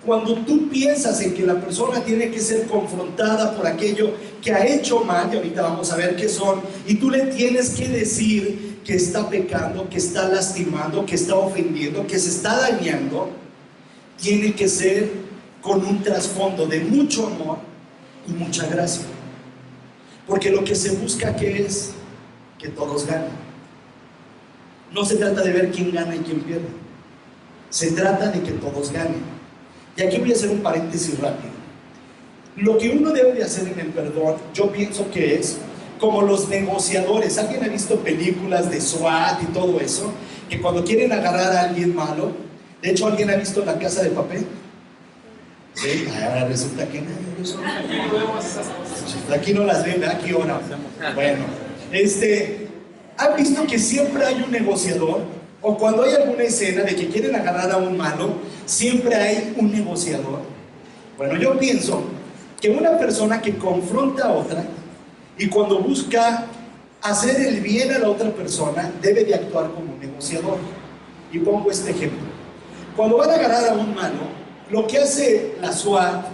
Cuando tú piensas en que la persona tiene que ser confrontada por aquello que ha hecho mal, y ahorita vamos a ver qué son, y tú le tienes que decir que está pecando, que está lastimando, que está ofendiendo, que se está dañando, tiene que ser con un trasfondo de mucho amor y mucha gracia. Porque lo que se busca, ¿qué es? Que todos ganen. No se trata de ver quién gana y quién pierde. Se trata de que todos ganen. Y aquí voy a hacer un paréntesis rápido. Lo que uno debe de hacer en el perdón, yo pienso que es como los negociadores. ¿Alguien ha visto películas de SWAT y todo eso? Que cuando quieren agarrar a alguien malo, de hecho, ¿alguien ha visto La Casa de Papel? Sí, ahora resulta que nadie de eso. Aquí no vemos esas cosas. Aquí no las ven, aquí ahora. Bueno, ¿han visto que siempre hay un negociador? O cuando hay alguna escena de que quieren agarrar a un malo, siempre hay un negociador. Bueno, yo pienso que una persona que confronta a otra y cuando busca hacer el bien a la otra persona, debe de actuar como un negociador. Y pongo este ejemplo. Cuando van a agarrar a un malo, lo que hace la SWAT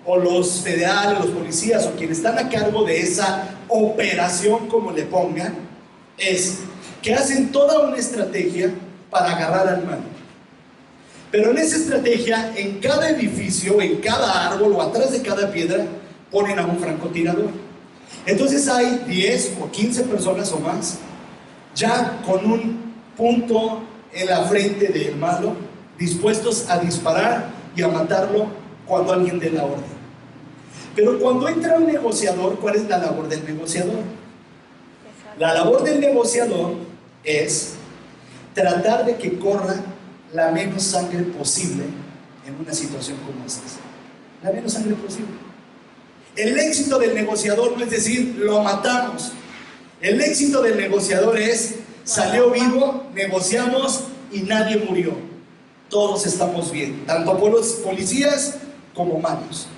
o los federales, los policías o quienes están a cargo de esa operación, como le pongan, es que hacen toda una estrategia para agarrar al malo. Pero en esa estrategia, en cada edificio, en cada árbol o atrás de cada piedra, ponen a un francotirador. Entonces hay 10 o 15 personas o más, ya con un punto en la frente del malo, dispuestos a disparar y a matarlo cuando alguien dé la orden. Pero cuando entra un negociador, ¿cuál es la labor del negociador? La labor del negociador es tratar de que corra la menos sangre posible en una situación como esta. La menos sangre posible. El éxito del negociador no es decir, lo matamos. El éxito del negociador es, salió vivo, negociamos y nadie murió. Todos estamos bien, tanto por los policías como malos.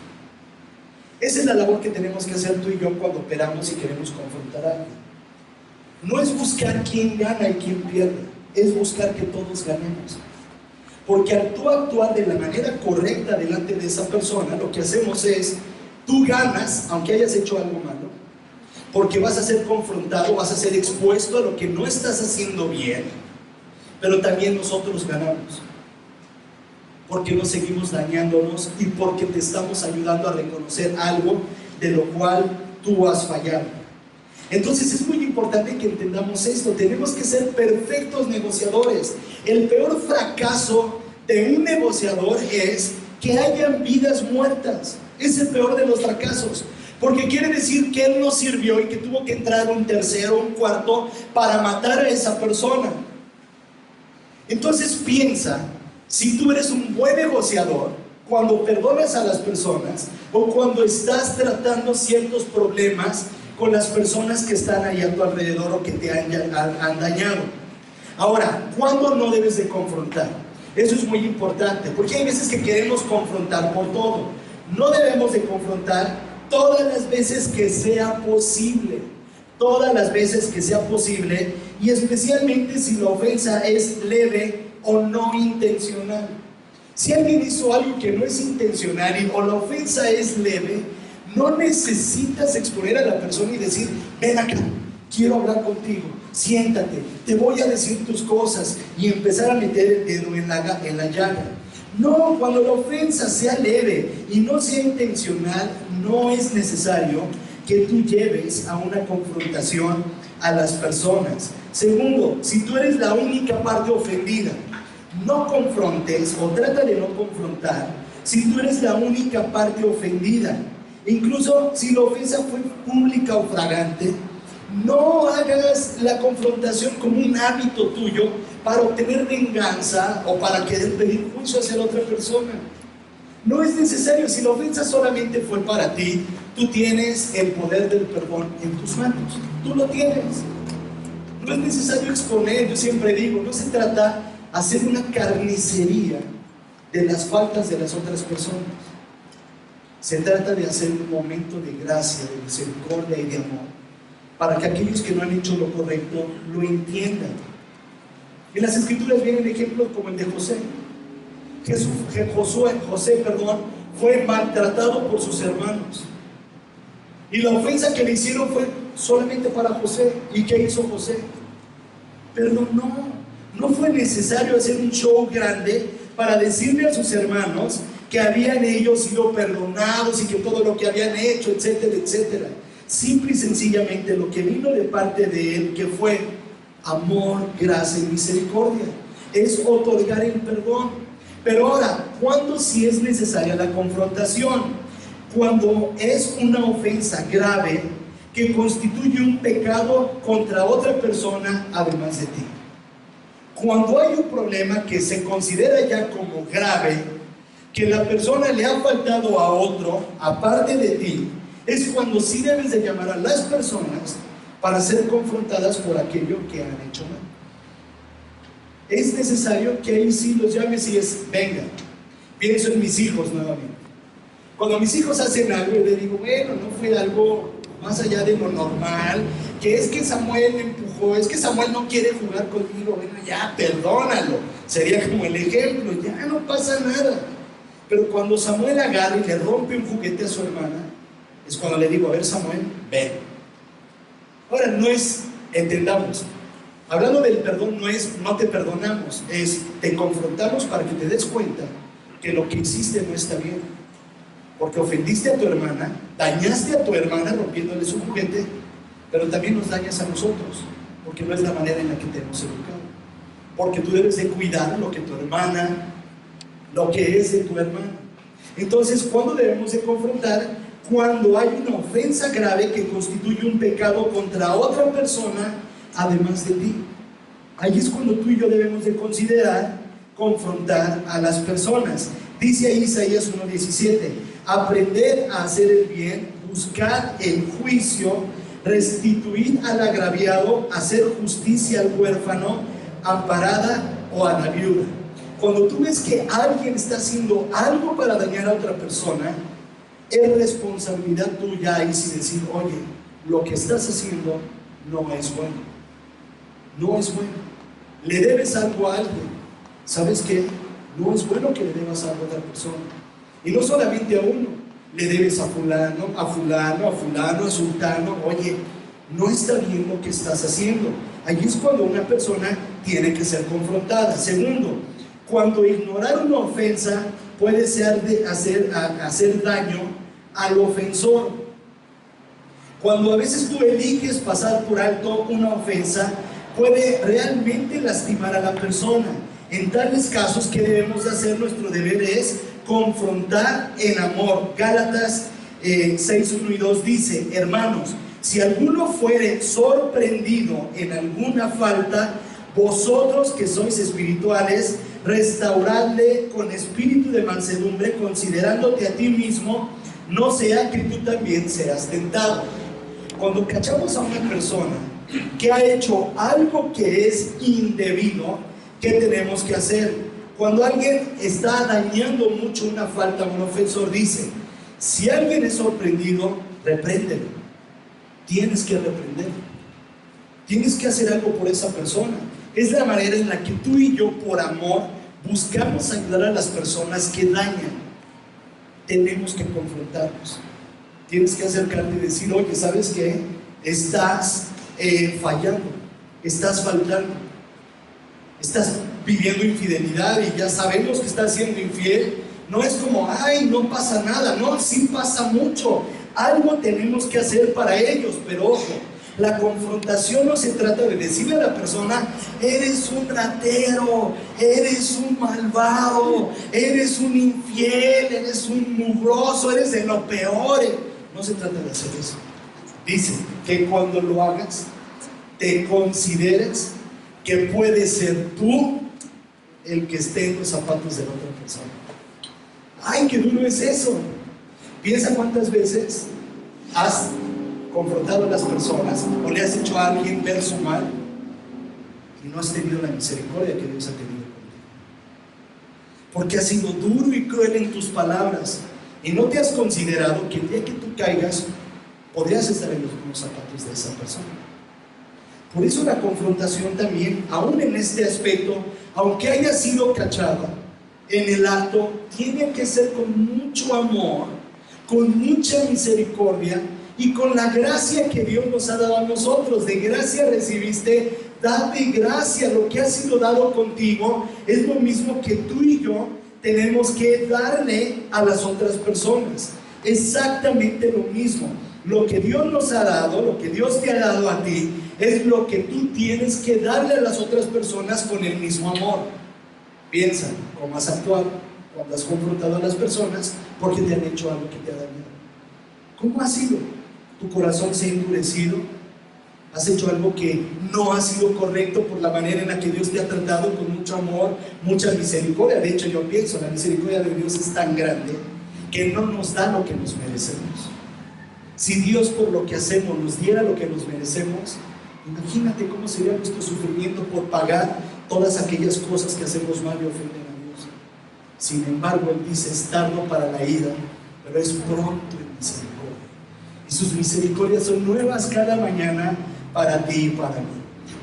Esa es la labor que tenemos que hacer tú y yo cuando operamos y queremos confrontar a alguien. No es buscar quién gana y quién pierde, es buscar que todos ganemos. Porque al tú actuar de la manera correcta delante de esa persona, lo que hacemos es, tú ganas, aunque hayas hecho algo malo, porque vas a ser confrontado, vas a ser expuesto a lo que no estás haciendo bien, pero también nosotros ganamos. Porque no seguimos dañándonos y porque te estamos ayudando a reconocer algo de lo cual tú has fallado. Entonces es muy importante que entendamos esto. Tenemos que ser perfectos negociadores. El peor fracaso de un negociador es que hayan vidas muertas. Es el peor de los fracasos, porque quiere decir que él no sirvió y que tuvo que entrar un tercero, un cuarto para matar a esa persona. Entonces piensa, si tú eres un buen negociador, cuando perdonas a las personas o cuando estás tratando ciertos problemas con las personas que están ahí a tu alrededor o que te han dañado. Ahora, ¿cuándo no debes de confrontar? Eso es muy importante, porque hay veces que queremos confrontar por todo. No debemos de confrontar todas las veces que sea posible. Todas las veces que sea posible, y especialmente si la ofensa es leve o no intencional. Si alguien hizo algo que no es intencional o la ofensa es leve, no necesitas exponer a la persona y decir, ven acá, quiero hablar contigo, siéntate, te voy a decir tus cosas, y empezar a meter el dedo en la llaga. No, cuando la ofensa sea leve y no sea intencional, no es necesario que tú lleves a una confrontación a las personas. Segundo, si tú eres la única parte ofendida, no confrontes o trata de no confrontar si tú eres la única parte ofendida. Incluso si la ofensa fue pública o flagrante, no hagas la confrontación como un hábito tuyo para obtener venganza o para querer pedir juicio hacia la otra persona. No es necesario. Si la ofensa solamente fue para ti, tú tienes el poder del perdón en tus manos. Tú lo tienes. No es necesario exponer, yo siempre digo, no se trata de hacer una carnicería de las faltas de las otras personas. Se trata de hacer un momento de gracia, de misericordia y de amor, para que aquellos que no han hecho lo correcto lo entiendan. En las Escrituras vienen ejemplos como el de José. José, fue maltratado por sus hermanos. Y la ofensa que le hicieron fue solamente para José. ¿Y qué hizo José? Perdonó. No fue necesario hacer un show grande para decirle a sus hermanos que habían ellos sido perdonados y que todo lo que habían hecho, etcétera, etcétera. Simple y sencillamente lo que vino de parte de él, que fue amor, gracia y misericordia, es otorgar el perdón. Pero ahora, ¿cuándo sí es necesaria la confrontación? Cuando es una ofensa grave que constituye un pecado contra otra persona además de ti. Cuando hay un problema que se considera ya como grave, que la persona le ha faltado a otro, aparte de ti, es cuando sí debes de llamar a las personas para ser confrontadas por aquello que han hecho mal. Es necesario que ahí sí los llames y es, venga, pienso en mis hijos nuevamente. Cuando mis hijos hacen algo, yo les digo, bueno, no fue algo más allá de lo normal, que es que Samuel me empujó, es que Samuel no quiere jugar conmigo, bueno, ya, perdónalo. Sería como el ejemplo, ya no pasa nada. Pero cuando Samuel agarra y le rompe un juguete a su hermana, es cuando le digo, a ver Samuel, ven. Ahora, no es, entendamos, hablando del perdón no es no te perdonamos, es te confrontamos para que te des cuenta que lo que hiciste no está bien. Porque ofendiste a tu hermana, dañaste a tu hermana rompiéndole su juguete, pero también nos dañas a nosotros, porque no es la manera en la que te hemos educado. Porque tú debes de cuidar lo que tu hermana, lo que es de tu hermano. Entonces, ¿cuándo debemos de confrontar? Cuando hay una ofensa grave que constituye un pecado contra otra persona además de ti. Ahí es cuando tú y yo debemos de considerar confrontar a las personas. Dice ahí Isaías 1:17, aprender a hacer el bien, buscar el juicio, restituir al agraviado, hacer justicia al huérfano, amparada o a la viuda. Cuando tú ves que alguien está haciendo algo para dañar a otra persona, es responsabilidad tuya y si decir, oye, lo que estás haciendo no es bueno. No es bueno. Le debes algo a alguien. ¿Sabes qué? No es bueno que le debas algo a otra persona. Y no solamente a uno. Le debes a fulano, a fulano, a fulano, a sultano. Oye, no está bien lo que estás haciendo. Allí es cuando una persona tiene que ser confrontada. Segundo, cuando ignorar una ofensa puede ser de hacer daño al ofensor. Cuando a veces tú eliges pasar por alto una ofensa, puede realmente lastimar a la persona. En tales casos, ¿qué debemos de hacer? Nuestro deber es confrontar en amor. Gálatas 6:1 y 2 dice, hermanos, si alguno fuere sorprendido en alguna falta, vosotros que sois espirituales, restauradle con espíritu de mansedumbre, considerándote a ti mismo, no sea que tú también seas tentado. Cuando cachamos a una persona que ha hecho algo que es indebido, ¿qué tenemos que hacer? Cuando alguien está dañando mucho una falta, un ofensor dice, si alguien es sorprendido, repréndelo. Tienes que reprenderlo. Tienes que hacer algo por esa persona. Es la manera en la que tú y yo, por amor, buscamos ayudar a las personas que dañan. Tenemos que confrontarnos. Tienes que acercarte y decir, oye, ¿sabes qué? Estás fallando, estás faltando, estás viviendo infidelidad y ya sabemos que estás siendo infiel. No es como, ay, no pasa nada. No, sí pasa mucho. Algo tenemos que hacer para ellos, pero ojo, la confrontación no se trata de decirle a la persona, eres un ratero, eres un malvado, eres un infiel, eres un mugroso, eres de lo peor. No se trata de hacer eso. Dice que cuando lo hagas, te consideres que puedes ser tú el que esté en los zapatos de la otra persona. ¡Ay, qué duro es eso! Piensa cuántas veces has confrontado a las personas o le has hecho a alguien ver su mal y no has tenido la misericordia que Dios ha tenido contigo? Porque has sido duro y cruel en tus palabras y no te has considerado que el día que tú caigas podrías estar en los mismos zapatos de esa persona. Por eso la confrontación también, aún en este aspecto, aunque haya sido cachada en el acto, tiene que ser con mucho amor, con mucha misericordia y con la gracia que Dios nos ha dado a nosotros. De gracia recibiste, dad de gracia. Lo que ha sido dado contigo es lo mismo que tú y yo tenemos que darle a las otras personas. Exactamente lo mismo. Lo que Dios nos ha dado, lo que Dios te ha dado a ti, es lo que tú tienes que darle a las otras personas con el mismo amor. Piensa cómo has actuado cuando has confrontado a las personas porque te han hecho algo que te ha dañado. ¿Cómo ha sido? ¿Tu corazón se ha endurecido? ¿Has hecho algo que no ha sido correcto por la manera en la que Dios te ha tratado con mucho amor, mucha misericordia? De hecho, yo pienso, la misericordia de Dios es tan grande que no nos da lo que nos merecemos. Si Dios por lo que hacemos nos diera lo que nos merecemos, imagínate cómo sería nuestro sufrimiento por pagar todas aquellas cosas que hacemos mal y ofenden a Dios. Sin embargo, Él dice, es tardo para la ira, pero es pronto en misericordia. Y sus misericordias son nuevas cada mañana para ti y para mí.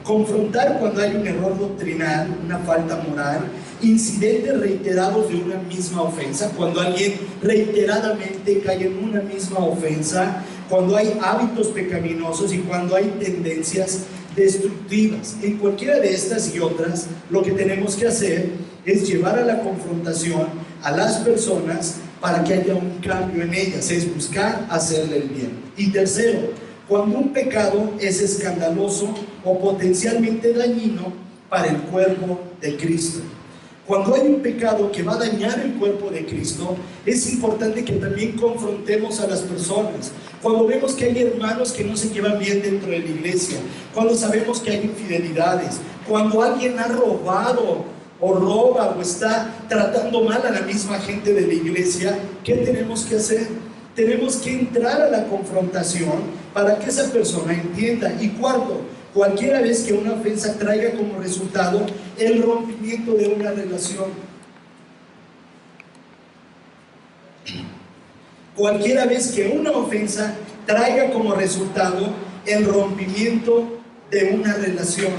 Confrontar cuando hay un error doctrinal, una falta moral, incidentes reiterados de una misma ofensa, cuando alguien reiteradamente cae en una misma ofensa, cuando hay hábitos pecaminosos y cuando hay tendencias destructivas. En cualquiera de estas y otras, lo que tenemos que hacer es llevar a la confrontación a las personas para que haya un cambio en ellas, es buscar hacerle el bien. Y tercero, cuando un pecado es escandaloso o potencialmente dañino para el cuerpo de Cristo. Cuando hay un pecado que va a dañar el cuerpo de Cristo, es importante que también confrontemos a las personas. Cuando vemos que hay hermanos que no se llevan bien dentro de la iglesia, cuando sabemos que hay infidelidades, cuando alguien ha robado o roba o está tratando mal a la misma gente de la iglesia, ¿qué tenemos que hacer? Tenemos que entrar a la confrontación para que esa persona entienda. Y cuarto, cualquiera vez que una ofensa traiga como resultado el rompimiento de una relación. Cualquiera vez que una ofensa traiga como resultado el rompimiento de una relación.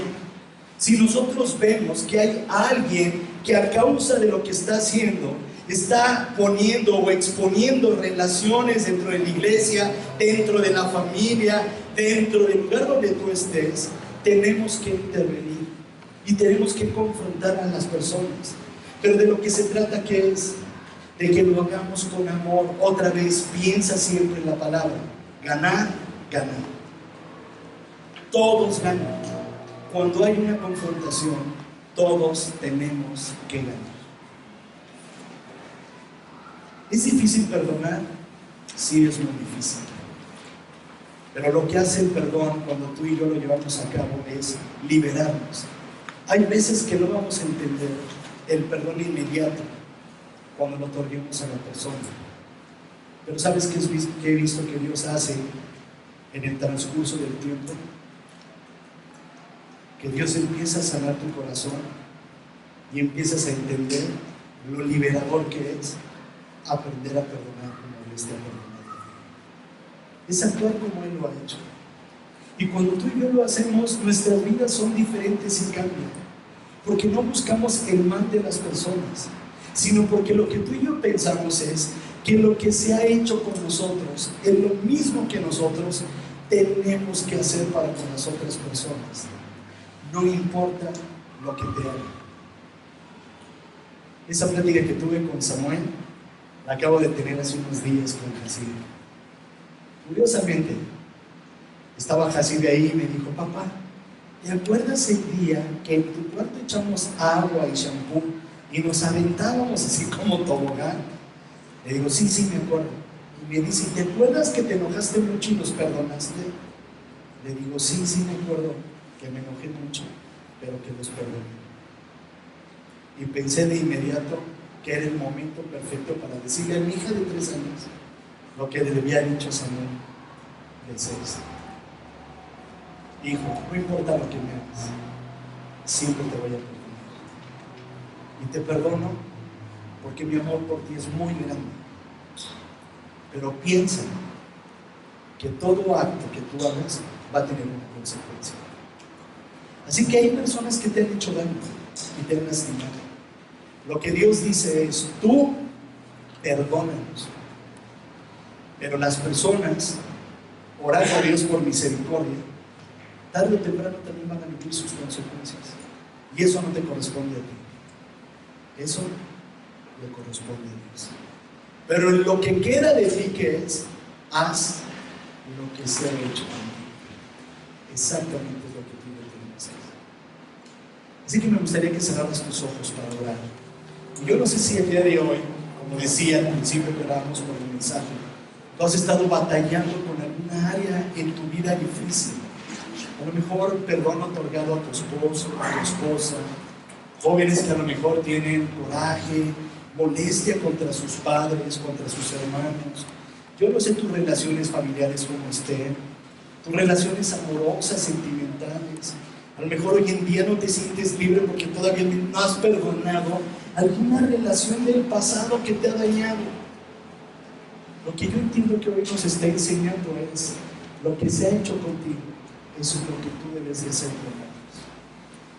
Si nosotros vemos que hay alguien que a causa de lo que está haciendo está poniendo o exponiendo relaciones dentro de la iglesia, dentro de la familia, dentro del lugar donde tú estés, tenemos que intervenir y tenemos que confrontar a las personas. Pero de lo que se trata, ¿qué es? De que lo hagamos con amor. Otra vez, piensa siempre en la palabra: ganar, ganar. Todos ganan. Cuando hay una confrontación, todos tenemos que ganar. ¿Es difícil perdonar? Sí, es muy difícil. Pero lo que hace el perdón cuando tú y yo lo llevamos a cabo es liberarnos. Hay veces que no vamos a entender el perdón inmediato cuando lo otorguemos a la persona. Pero ¿sabes qué he visto que Dios hace en el transcurso del tiempo? Que Dios empieza a sanar tu corazón y empiezas a entender lo liberador que es aprender a perdonar como Dios te ha perdonado. Es actuar como Él lo ha hecho. Y cuando tú y yo lo hacemos, nuestras vidas son diferentes y cambian. Porque no buscamos el mal de las personas, sino porque lo que tú y yo pensamos es que lo que se ha hecho con nosotros es lo mismo que nosotros tenemos que hacer para con las otras personas. No importa lo que te hagan. Esa plática que tuve con Samuel la acabo de tener hace unos días con Jacibe. Curiosamente, estaba Jacibe ahí y me dijo: papá, ¿te acuerdas el día que en tu cuarto echamos agua y shampoo y nos aventábamos así como tobogán? Le digo: sí, sí, me acuerdo. Y me dice: ¿te acuerdas que te enojaste mucho y nos perdonaste? Le digo: sí, sí, me acuerdo que me enojé mucho, pero que los perdoné. Y pensé de inmediato que era el momento perfecto para decirle a mi hija de 3 años lo que le había dicho Samuel. del 6. Hijo, no importa lo que me hagas, siempre te voy a perdonar. Y te perdono porque mi amor por ti es muy grande. Pero piensa que todo acto que tú hagas va a tener una consecuencia. Así que hay personas que te han hecho daño y te han lastimado. Lo que Dios dice es, tú perdónanos. Pero las personas, orando a Dios por misericordia, tarde o temprano también van a vivir sus consecuencias. Y eso no te corresponde a ti. Eso le corresponde a Dios. Pero en lo que queda de ti, que es, haz lo que se ha hecho contigo. Exactamente lo que tú le hacer. Así que me gustaría que cerraras tus ojos para orar. Y yo no sé si el día de hoy, como decía al principio que orábamos por el mensaje, tú has estado batallando con alguna área en tu vida difícil. A lo mejor perdón otorgado a tu esposo, a tu esposa, jóvenes que a lo mejor tienen coraje, molestia contra sus padres, contra sus hermanos. Yo no sé tus relaciones familiares cómo estén, tus relaciones amorosas, sentimentales. A lo mejor hoy en día no te sientes libre porque todavía no has perdonado alguna relación del pasado que te ha dañado. Lo que yo entiendo que hoy nos está enseñando es lo que se ha hecho contigo, eso es lo que tú debes de hacer con ellos.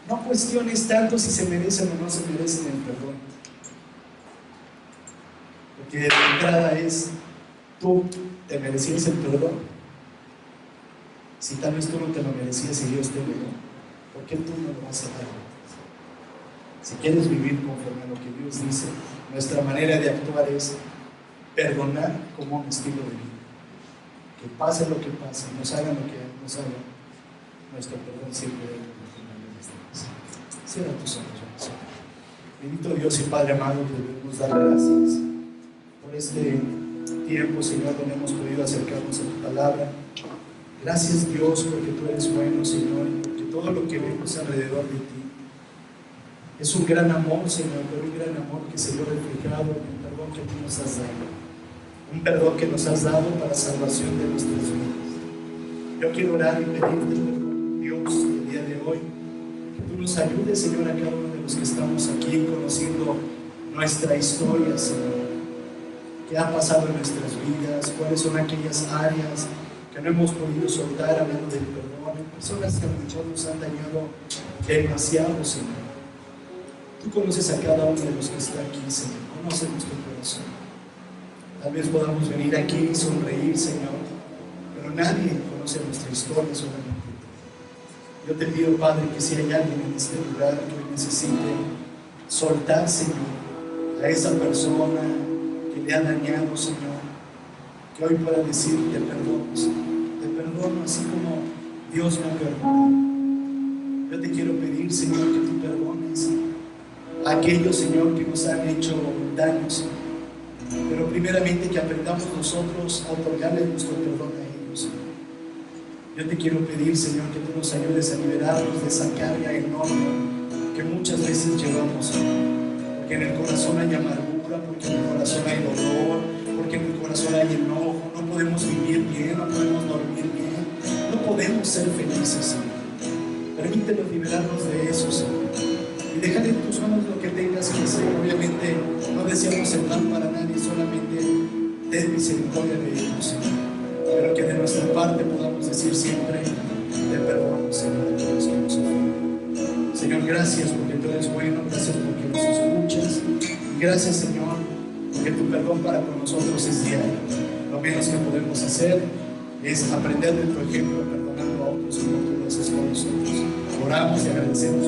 No cuestiones tanto si se merecen o no se merecen el perdón. Porque de entrada es, tú te merecías el perdón. Si tal vez tú no te lo merecías y Dios te lo dio, ¿por qué tú no lo vas a dar? Si quieres vivir conforme a lo que Dios dice, nuestra manera de actuar es perdonar como un estilo de vida. Que pase lo que pase, nos hagan lo que nos hagan, nuestro perdón siempre debe continuar en esta casa. Cierra tus ojos. Bendito Dios y Padre amado, te debemos dar gracias por este tiempo, Señor, donde hemos podido acercarnos a tu palabra. Gracias, Dios, porque tú eres bueno, Señor, y porque todo lo que vemos alrededor de ti es un gran amor, Señor, pero un gran amor que se ve reflejado en el perdón que tú nos has dado. Un perdón que nos has dado para salvación de nuestras vidas. Yo quiero orar y pedirte, Dios, el día de hoy, que tú nos ayudes, Señor, a cada uno de los que estamos aquí conociendo nuestra historia, Señor. ¿Qué ha pasado en nuestras vidas? ¿Cuáles son aquellas áreas que no hemos podido soltar hablando del perdón? Hay personas que a lo mejor nos han dañado demasiado, Señor. Tú conoces a cada uno de los que está aquí, Señor. Conoce nuestro corazón. Tal vez podamos venir aquí y sonreír, Señor, pero nadie conoce nuestra historia, solamente tú. Yo te pido, Padre, que si hay alguien en este lugar que hoy necesite soltar, Señor, a esa persona que le ha dañado, Señor, que hoy pueda decir, te perdono, Señor. Te perdono así como Dios me perdonó. Yo te quiero pedir, Señor, que tú perdones a aquellos, Señor, que nos han hecho daño, Señor. Pero primeramente que aprendamos nosotros a otorgarle nuestro perdón a ellos, Señor. Yo te quiero pedir, Señor, que tú nos ayudes a liberarnos de esa carga enorme que muchas veces llevamos, Señor. Porque en el corazón hay amargura, porque en el corazón hay dolor, porque en el corazón hay enojo. No podemos vivir bien, no podemos dormir bien, no podemos ser felices, Señor. Permítenos liberarnos de eso, Señor. Y dejar en tus manos lo que tengas que hacer. Obviamente no deseamos el mal para nadie, solamente ten misericordia de ellos, Señor. Pero que de nuestra parte podamos decir siempre, te perdono, Señor, de todos los que nos ofenden. Señor, gracias porque tú eres bueno, gracias porque nos escuchas. Y gracias, Señor, porque tu perdón para con nosotros es diario. Lo menos que podemos hacer es aprender de tu ejemplo, perdonando a otros como tú lo haces con nosotros. Oramos y agradecemos